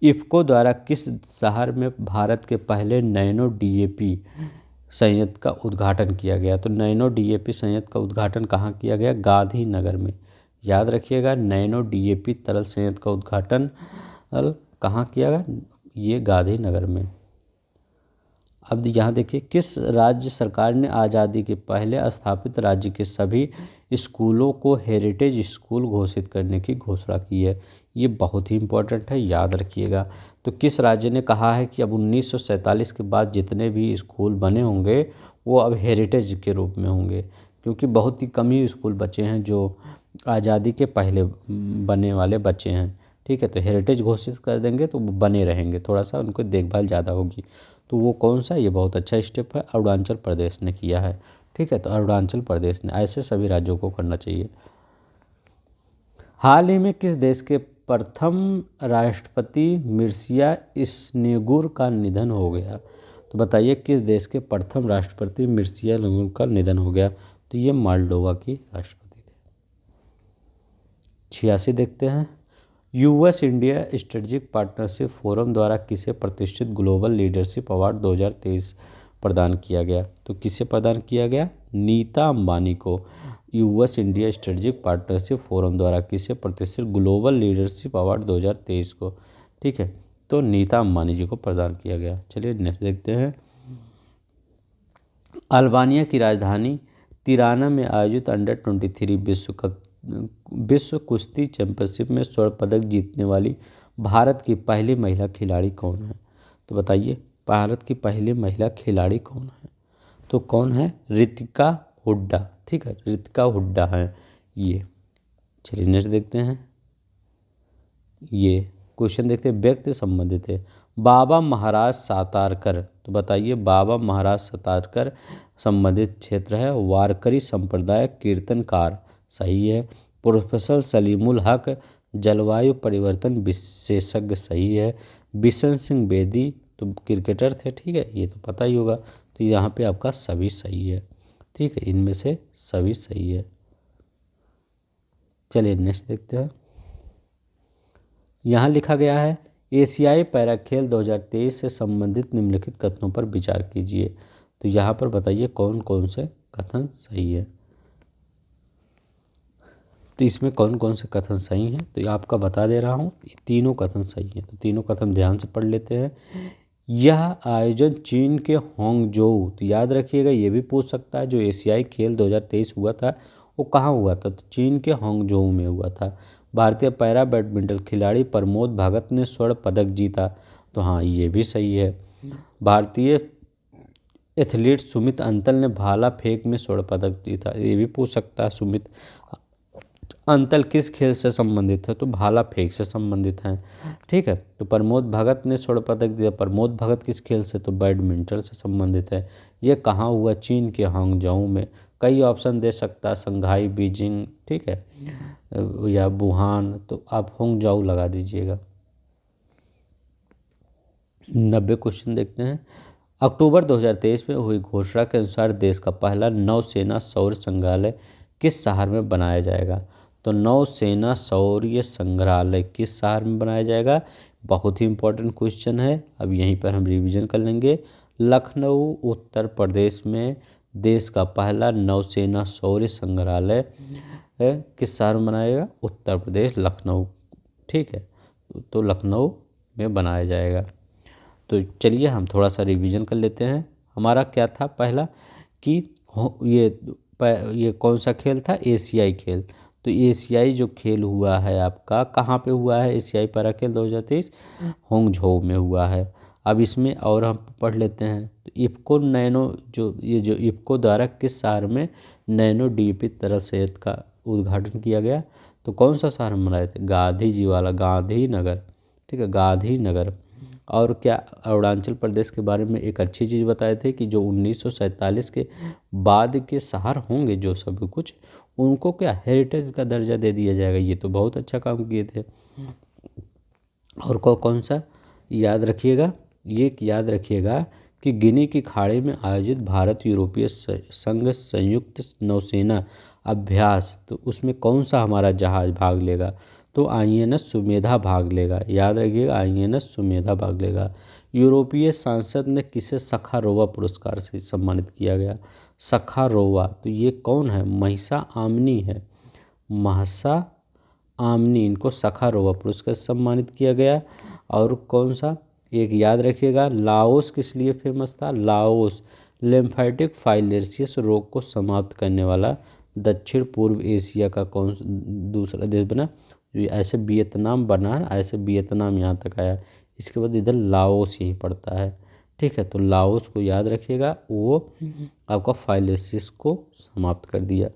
A: इफ़को द्वारा किस शहर में भारत के पहले नैनो डीएपी संयंत्र का उद्घाटन किया गया? तो नैनो डीएपी संयंत्र का उद्घाटन कहाँ किया गया? गांधीनगर में। याद रखिएगा, नैनो डीएपी तरल संयंत्र का उद्घाटन कहाँ किया गया? ये गांधीनगर में। अब यहाँ देखिए, किस राज्य सरकार ने आज़ादी के पहले स्थापित राज्य के सभी स्कूलों को हेरिटेज स्कूल घोषित करने की घोषणा की है? ये बहुत ही इम्पोर्टेंट है, याद रखिएगा। तो किस राज्य ने कहा है कि अब 1947 के बाद जितने भी स्कूल बने होंगे वो अब हेरिटेज के रूप में होंगे, क्योंकि बहुत ही कम ही स्कूल बचे हैं जो आज़ादी के पहले बने वाले बचे हैं। ठीक है, तो हेरिटेज घोषित कर देंगे तो वो बने रहेंगे, थोड़ा सा उनको देखभाल ज़्यादा होगी। तो वो कौन सा? ये बहुत अच्छा स्टेप है, अरुणाचल प्रदेश ने किया है। ठीक है, तो अरुणाचल प्रदेश ने, ऐसे सभी राज्यों को करना चाहिए। हाल ही में किस देश के प्रथम राष्ट्रपति मिर्सिया स्नेगुर का निधन हो गया? तो बताइए किस देश के प्रथम राष्ट्रपति मिर्सिया स्नेगुर का निधन हो गया? तो ये मोल्डोवा की राष्ट्रपति थे। 86 देखते हैं, US India strategic partnership forum द्वारा किसे प्रतिष्ठित ग्लोबल लीडरशिप अवार्ड 2023 प्रदान किया गया? तो किसे प्रदान किया गया? नीता अंबानी को। US India strategic partnership forum द्वारा किसे प्रतिष्ठित ग्लोबल लीडरशिप अवार्ड 2023 को? ठीक है, तो नीता अंबानी जी को प्रदान किया गया। चलिए नेक्स्ट देखते हैं, अल्बानिया की राजधानी तिराना में आयोजित अंडर-23 विश्व कुश्ती चैंपियनशिप में स्वर्ण पदक जीतने वाली भारत की पहली महिला खिलाड़ी कौन है? तो बताइए भारत की पहली महिला खिलाड़ी कौन है? तो कौन है? रितिका हुड्डा। ठीक है, रितिका हुड्डा है ये। चलिए नेक्स्ट देखते हैं, ये क्वेश्चन देखते हैं, व्यक्ति संबंधित है। बाबा महाराज सातारकर, तो बताइए बाबा महाराज सातारकर संबंधित क्षेत्र है वारकरी संप्रदाय कीर्तनकार, सही है। प्रोफेसर सलीमुल हक जलवायु परिवर्तन विशेषज्ञ, सही है। बिशन सिंह बेदी तो क्रिकेटर थे, ठीक है, ये तो पता ही होगा। तो यहाँ पे आपका सभी सही है। ठीक है, इनमें से सभी सही है। चलिए नेक्स्ट देखते हैं, यहाँ लिखा गया है एशियाई पैरा खेल 2023 से संबंधित निम्नलिखित कथनों पर विचार कीजिए। तो यहाँ पर बताइए कौन कौन से कथन सही है? तो इसमें कौन कौन से कथन सही हैं? तो ये आपका बता दे रहा हूँ, ये तीनों कथन सही हैं। तो तीनों कथन ध्यान से पढ़ लेते हैं। यह आयोजन चीन के होंगजोऊ, तो याद रखिएगा ये भी पूछ सकता है, जो एशियाई खेल 2023 हुआ था वो कहाँ हुआ था? तो चीन के होंगजोऊ में हुआ था। भारतीय पैरा बैडमिंटन खिलाड़ी प्रमोद भगत ने स्वर्ण पदक जीता, तो हाँ ये भी सही है। भारतीय एथलीट सुमित अंतल ने भाला फेंक में स्वर्ण पदक जीता, ये भी पूछ सकता है। सुमित अंतल किस खेल से संबंधित है? तो भाला फेंक से संबंधित हैं। ठीक है, तो प्रमोद भगत ने स्वर्ण पदक दिया, प्रमोद भगत किस खेल से? तो बैडमिंटन से संबंधित है। ये कहाँ हुआ? चीन के हांगझोऊ में। कई ऑप्शन दे सकता है, संघाई, बीजिंग, ठीक है, या वुहान, तो आप हांगझोऊ लगा दीजिएगा। 90 क्वेश्चन देखते हैं। अक्टूबर 2023 में हुई घोषणा के अनुसार देश का पहला नौसेना सौर्य संग्रहालय किस शहर में बनाया जाएगा? तो नौसेना सौर्य संग्रहालय किस शहर में बनाया जाएगा? बहुत ही इंपॉर्टेंट क्वेश्चन है। अब यहीं पर हम रिवीजन कर लेंगे। लखनऊ उत्तर प्रदेश में देश का पहला नौसेना सौर्य संग्रहालय किस शहर में बनाएगा? उत्तर प्रदेश, लखनऊ। ठीक है, तो लखनऊ में बनाया जाएगा। तो चलिए हम थोड़ा सा रिवीजन कर लेते हैं। हमारा क्या था पहला कि ये कौन सा खेल था? एशियाई खेल। तो एशियाई जो खेल हुआ है आपका कहाँ पे हुआ है? एशियाई पैरा खेल 2023 होंगझोउ में हुआ है। अब इसमें और हम पढ़ लेते हैं। तो इफ्को नैनो जो इफ्को द्वारा किस शहर में नैनो डीपी तरल संयंत्र का उद्घाटन किया गया? तो कौन सा शहर में बनाए थे? गांधीनगर। ठीक है, गांधीनगर। और क्या अरुणाचल प्रदेश के बारे में एक अच्छी चीज़ बताए थे कि जो 1947 के बाद के शहर होंगे जो सभी कुछ, उनको क्या हेरिटेज का दर्जा दे दिया जाएगा। ये तो बहुत अच्छा काम किए थे। और कौन सा याद रखिएगा? ये याद रखिएगा कि गिनी की खाड़ी में आयोजित भारत यूरोपीय संघ संयुक्त नौसेना अभ्यास, तो उसमें कौन सा हमारा जहाज भाग लेगा? तो INS सुमेधा भाग लेगा। याद रखिएगा, INS सुमेधा भाग लेगा। यूरोपीय सांसद ने किसे सखारोवा पुरस्कार से सम्मानित किया गया? सखारोवा, तो ये कौन है? महिसा आमनी है। महसा आमनी, इनको सखारोवा पुरस्कार से सम्मानित किया गया। और कौन सा एक याद रखिएगा, लाओस किस लिए फेमस था? लाओस लिम्फेटिक फाइलेरियस रोग को समाप्त करने वाला दक्षिण पूर्व एशिया का कौन दूसरा देश बना? ऐसे वियतनाम बना है, ऐसे वियतनाम यहाँ तक आया। इसके बाद इधर लाओस यहीं पड़ता है। ठीक है, तो लाओस को याद रखिएगा, वो आपका फाइलेरियस को समाप्त कर दिया।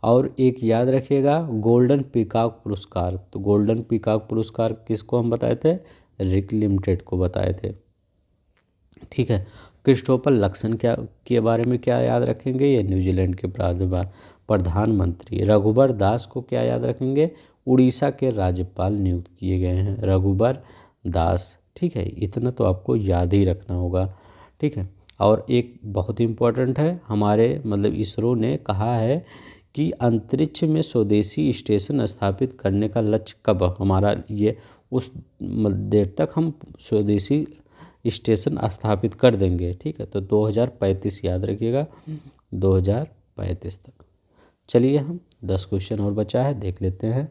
A: और एक याद रखिएगा, गोल्डन पीकॉक पुरस्कार। तो गोल्डन पीकॉक पुरस्कार किसको हम बताए थे? रिक लिमिटेड को बताए थे। ठीक है, क्रिस्टोफर लक्सन क्या के बारे में क्या याद रखेंगे? ये न्यूजीलैंड के प्रधानमंत्री। रघुबर दास को क्या याद रखेंगे? उड़ीसा के राज्यपाल नियुक्त किए गए हैं रघुबर दास। ठीक है, इतना तो आपको याद ही रखना होगा। ठीक है, और एक बहुत इम्पोर्टेंट है, हमारे मतलब इसरो ने कहा है कि अंतरिक्ष में स्वदेशी स्टेशन स्थापित करने का लक्ष्य कब हमारा ये उस देर तक हम स्वदेशी स्टेशन स्थापित कर देंगे। ठीक है, तो 2035 याद रखिएगा, 2035 तक। चलिए हम 10 क्वेश्चन और बचा है, देख लेते हैं।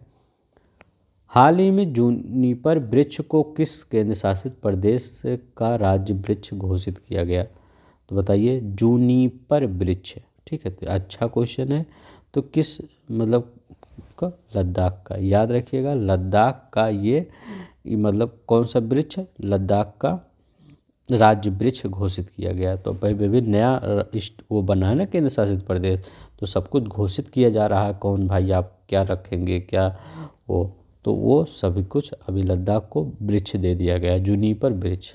A: हाल ही में जूनिपर वृक्ष को किस केंद्र शासित प्रदेश का राज्य वृक्ष घोषित किया गया? तो बताइए, जूनिपर वृक्ष। ठीक है, तो अच्छा क्वेश्चन है। तो किस मतलब का? लद्दाख का। याद रखिएगा, लद्दाख का ये मतलब कौन सा वृक्ष है? लद्दाख का राज्य वृक्ष घोषित किया गया। तो भाई भी नया वो बना है ना केंद्र शासित प्रदेश, तो सब कुछ घोषित किया जा रहा है। कौन भाई आप क्या रखेंगे क्या वो, तो वो सभी कुछ अभी लद्दाख को वृक्ष दे दिया गया, जूनिपर वृक्ष।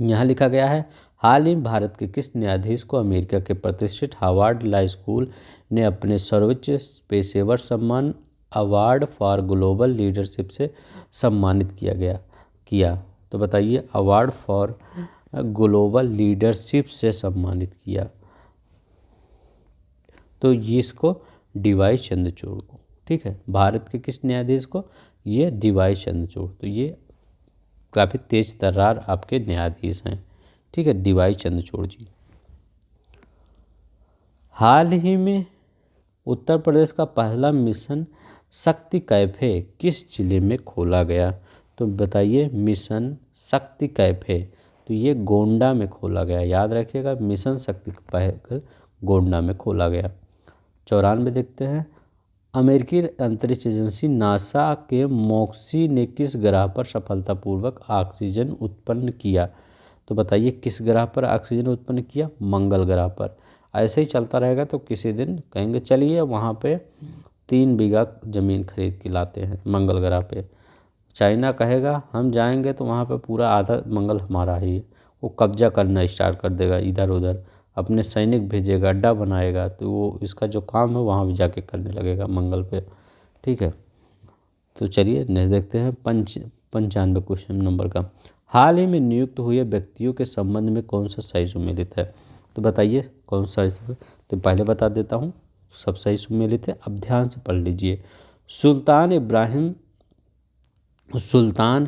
A: यहाँ लिखा गया है, हाल ही भारत के किस न्यायाधीश को अमेरिका के प्रतिष्ठित हार्वर्ड लॉ स्कूल ने अपने सर्वोच्च पेशेवर सम्मान अवार्ड फॉर ग्लोबल लीडरशिप से सम्मानित किया? तो बताइए, अवार्ड फॉर ग्लोबल लीडरशिप से सम्मानित किया? तो ये इसको DY चंद्रचूड़ को। ठीक है, भारत के किस न्यायाधीश को? ये DY चंद्रचूड़। तो ये काफ़ी तेज तर्रार आपके न्यायाधीश हैं। ठीक है, DY चंद्रचूड़ जी। हाल ही में उत्तर प्रदेश का पहला मिशन शक्ति कैफे किस जिले में खोला गया? तो बताइए, मिशन शक्ति कैफे, तो ये गोंडा में खोला गया। याद रखिएगा, मिशन शक्ति कैफे गोंडा में खोला गया। 94 देखते हैं, अमेरिकी अंतरिक्ष एजेंसी नासा के मॉक्सी ने किस ग्रह पर सफलतापूर्वक ऑक्सीजन उत्पन्न किया? तो बताइए, किस ग्रह पर ऑक्सीजन उत्पन्न किया? मंगल ग्रह पर। ऐसे ही चलता रहेगा तो किसी दिन कहेंगे चलिए वहाँ पे 3 बीघा ज़मीन खरीद के लाते हैं मंगल ग्रह पे। चाइना कहेगा हम जाएंगे तो वहाँ पे पूरा आधा मंगल हमारा ही है। वो कब्जा करना स्टार्ट कर देगा, इधर उधर अपने सैनिक भेजेगा, अड्डा बनाएगा, तो वो इसका जो काम है वहाँ भी जाके करने लगेगा मंगल पे। ठीक है, तो चलिए नहीं देखते हैं 95 क्वेश्चन नंबर का। हाल ही में नियुक्त हुए व्यक्तियों के संबंध में कौन सा सही सुमेलित है? तो बताइए कौन सा। तो पहले बता देता हूँ सब सही सुमेलित है, अब ध्यान से पढ़ लीजिए। सुल्तान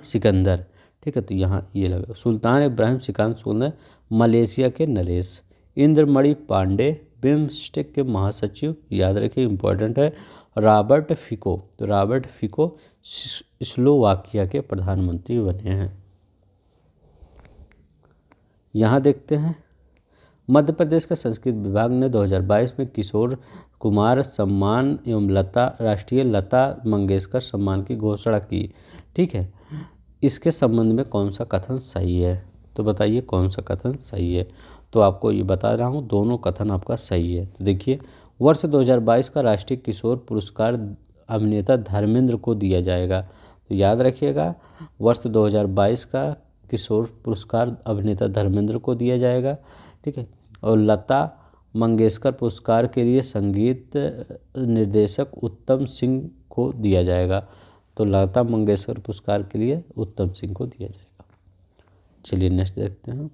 A: सिकंदर, ठीक है, तो यहाँ ये लगा सुल्तान इब्राहिम सिकंदर, मलेशिया के नरेश, इंद्रमणि पांडे बिम्स्टेक के महासचिव, याद रखिए इंपॉर्टेंट है, रॉबर्ट फिको, तो रॉबर्ट फिको स्लोवाकिया के प्रधानमंत्री बने हैं। यहाँ देखते हैं मध्य प्रदेश का संस्कृत विभाग ने 2022 में किशोर कुमार सम्मान एवं राष्ट्रीय लता मंगेशकर सम्मान की घोषणा की, ठीक है। इसके संबंध में कौन सा कथन सही है? तो बताइए कौन सा कथन सही है। तो आपको ये बता रहा हूँ दोनों कथन आपका सही है। तो देखिए, वर्ष 2022 का राष्ट्रीय किशोर पुरस्कार अभिनेता धर्मेंद्र को दिया जाएगा। तो याद रखिएगा, वर्ष 2022 का किशोर पुरस्कार अभिनेता धर्मेंद्र को दिया जाएगा, ठीक है। और लता मंगेशकर पुरस्कार के लिए संगीत निर्देशक उत्तम सिंह को दिया जाएगा। तो लता मंगेशकर पुरस्कार के लिए उत्तम सिंह को दिया जाएगा। चलिए नेक्स्ट देखते हैं।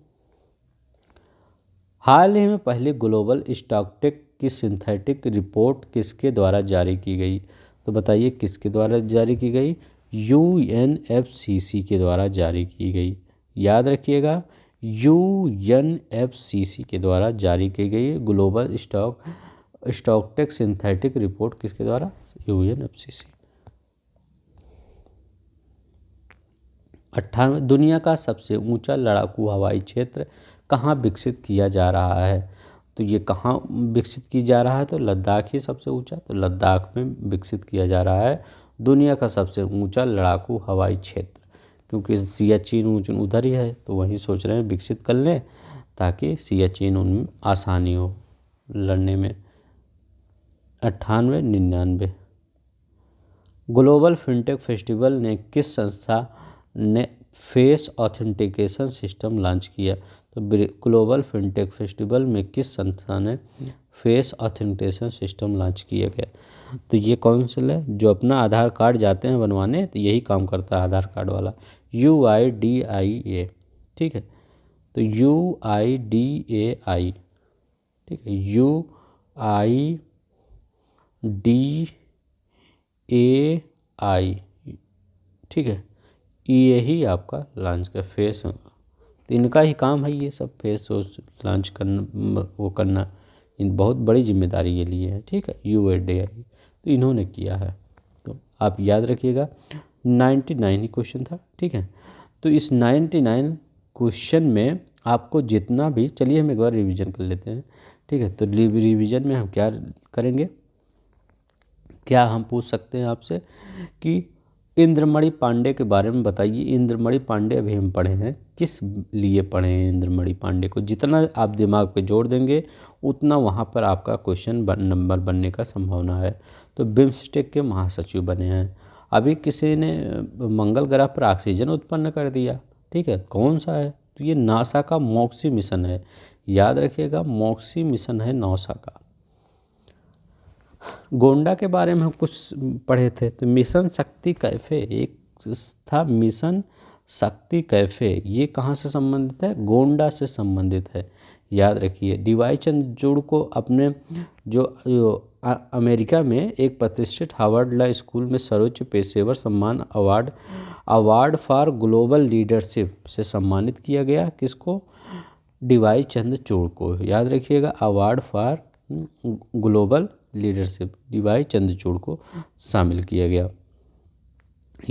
A: हाल ही में पहली ग्लोबल स्टॉकटेक की सिंथेटिक रिपोर्ट किसके द्वारा जारी की गई? तो बताइए किसके द्वारा जारी की गई? UNFCCC के द्वारा जारी की गई। याद रखिएगा, UNFCCC के द्वारा जारी की गई ग्लोबल स्टॉकटेक सिंथेटिक रिपोर्ट किसके द्वारा? UNFCCC। 98 दुनिया का सबसे ऊंचा लड़ाकू हवाई क्षेत्र कहाँ विकसित किया जा रहा है? तो ये कहाँ विकसित किया जा रहा है? तो लद्दाख ही सबसे ऊंचा, तो लद्दाख में विकसित किया जा रहा है दुनिया का सबसे ऊंचा लड़ाकू हवाई क्षेत्र, क्योंकि सियाचिन उधर ही है, तो वहीं सोच रहे हैं विकसित कर लें ताकि सियाचिन उनमें आसानी हो लड़ने में। 98 99 ग्लोबल फिनटेक फेस्टिवल ने किस संस्था ने फेस ऑथेंटिकेशन सिस्टम लॉन्च किया? तो ग्लोबल फिनटेक फेस्टिवल में किस संस्था ने फेस ऑथेंटिकेशन सिस्टम लॉन्च किया गया? तो ये काउंसिल है जो अपना आधार कार्ड जाते हैं बनवाने, तो यही काम करता है आधार कार्ड वाला, UIDAI, ठीक है। तो UIDAI, ठीक है, UIDAI, ठीक है, यही आपका लॉन्च का फेस, तो इनका ही काम है ये सब फेस लॉन्च करना, वो करना, इन बहुत बड़ी जिम्मेदारी ये लिए है, ठीक है। UIDAI तो इन्होंने किया है। तो आप याद रखिएगा 99 ही क्वेश्चन था, ठीक है। तो इस 99 क्वेश्चन में आपको जितना भी, चलिए हम एक बार रिवीजन कर लेते हैं, ठीक है। तो रिवीजन में हम क्या करेंगे, क्या हम पूछ सकते हैं आपसे कि इंद्रमणि पांडे के बारे में बताइए। इंद्रमणि पांडे अभी हम पढ़े हैं, किस लिए पढ़े हैं इंद्रमणि पांडे को? जितना आप दिमाग पे जोड़ देंगे उतना वहाँ पर आपका क्वेश्चन नंबर बनने का संभावना है। तो बिम्स्टेक के महासचिव बने हैं। अभी किसी ने मंगल ग्रह पर ऑक्सीजन उत्पन्न कर दिया, ठीक है, कौन सा है? तो ये नासा का मॉक्सी मिशन है। याद रखिएगा, मॉक्सी मिशन है नासा का। गोंडा के बारे में हम कुछ पढ़े थे, तो मिशन शक्ति कैफे एक था, मिशन शक्ति कैफे, ये कहाँ से संबंधित है? गोंडा से संबंधित है। याद रखिए, DY चंद्रचूड़ को अपने जो अमेरिका में एक प्रतिष्ठित हार्वर्ड लॉ स्कूल में सर्वोच्च पेशेवर सम्मान अवार्ड फॉर ग्लोबल लीडरशिप से सम्मानित किया गया। किसको? DY चंद्रचूड़ को। याद रखिएगा, award for global leadership DY Chandrachud को शामिल किया गया,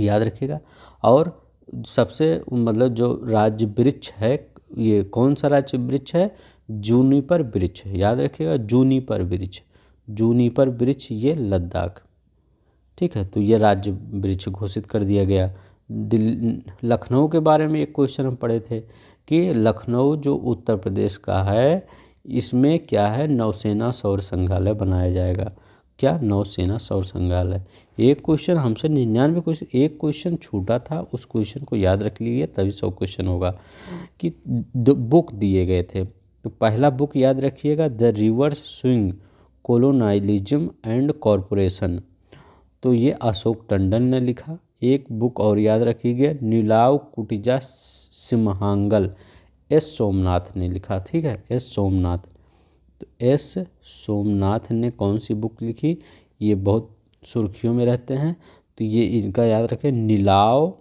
A: याद रखिएगा। और सबसे मतलब जो राज्य वृक्ष है, ये कौन सा राज्य वृक्ष है? जूनिपर वृक्ष, याद रखिएगा, जूनिपर वृक्ष ये लद्दाख, ठीक है। तो ये राज्य वृक्ष घोषित कर दिया गया। लखनऊ के बारे में एक क्वेश्चन हम पढ़े थे कि लखनऊ जो उत्तर प्रदेश का है, इसमें क्या है? नौसेना सौर संग्रहालय बनाया जाएगा। क्या? नौसेना सौर संग्रहालय। एक क्वेश्चन हमसे 99 क्वेश्चन, एक क्वेश्चन छूटा था, उस क्वेश्चन को याद रख लीजिए तभी 100 क्वेश्चन होगा। कि बुक दिए गए थे, तो पहला बुक याद रखिएगा, the reverse swing colonialism and corporation, तो ये अशोक टंडन ने लिखा। एक बुक और याद रखिएगा, नीलाव कुटीजा सिमहांगल, एस सोमनाथ ने लिखा। ठीक है, एस सोमनाथ। तो एस सोमनाथ ने कौन सी बुक लिखी, ये बहुत सुर्खियों में रहते हैं, तो ये इनका याद रखें, नीलाव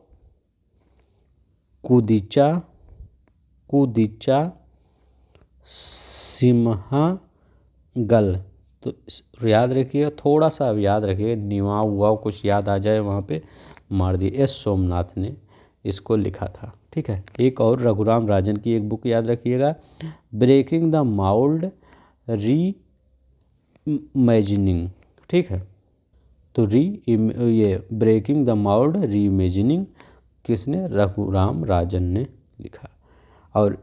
A: कुदीचा सिमहांगल। तो याद रखिएगा, थोड़ा सा अब याद रखिएगा, निवा हुआ कुछ याद आ जाए वहाँ पे मार दिए। एस सोमनाथ ने इसको लिखा था। ठीक है, एक और रघुराम राजन की एक बुक याद रखिएगा, ब्रेकिंग द माउल्ड री इमेजिनिंग। ठीक है, तो ये ब्रेकिंग द माउल्ड री इमेजिनिंग किसने, रघुराम राजन ने लिखा। और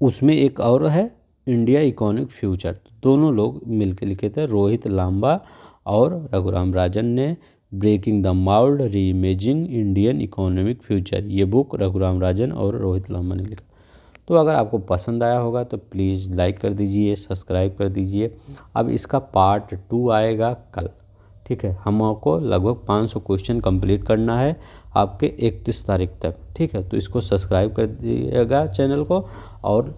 A: उसमें एक और है, इंडिया इकोनॉमिक फ्यूचर, दोनों लोग मिलकर लिखे थे, रोहित लांबा और रघुराम राजन ने। ब्रेकिंग द माउल्ड री इमेजिंग इंडियन इकोनॉमिक फ्यूचर, ये बुक रघुराम राजन और रोहित लांबा ने लिखा। तो अगर आपको पसंद आया होगा तो प्लीज़ लाइक कर दीजिए, सब्सक्राइब कर दीजिए। अब इसका पार्ट 2 आएगा कल। ठीक है, हमको लगभग 500 क्वेश्चन कंप्लीट करना है आपके 31 तारीख तक। ठीक है, तो इसको सब्सक्राइब कर दीजिएगा चैनल को, और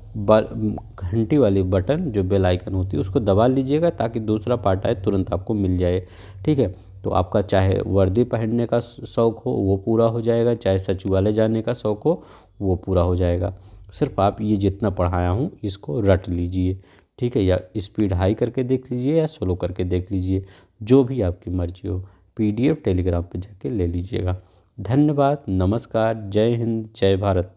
A: घंटी वाली बटन जो बेल आइकन होती है उसको दबा लीजिएगा, ताकि दूसरा पार्ट आए तुरंत आपको मिल जाए। ठीक है, तो आपका चाहे वर्दी पहनने का शौक़ हो वो पूरा हो जाएगा, चाहे सचिवालय जाने का शौक़ हो वो पूरा हो जाएगा। सिर्फ आप ये जितना पढ़ाया हूँ इसको रट लीजिए। ठीक है, या स्पीड हाई करके देख लीजिए या स्लो करके देख लीजिए, जो भी आपकी मर्जी हो। PDF टेलीग्राम पे जाके ले लीजिएगा। धन्यवाद, नमस्कार, जय हिंद, जय भारत।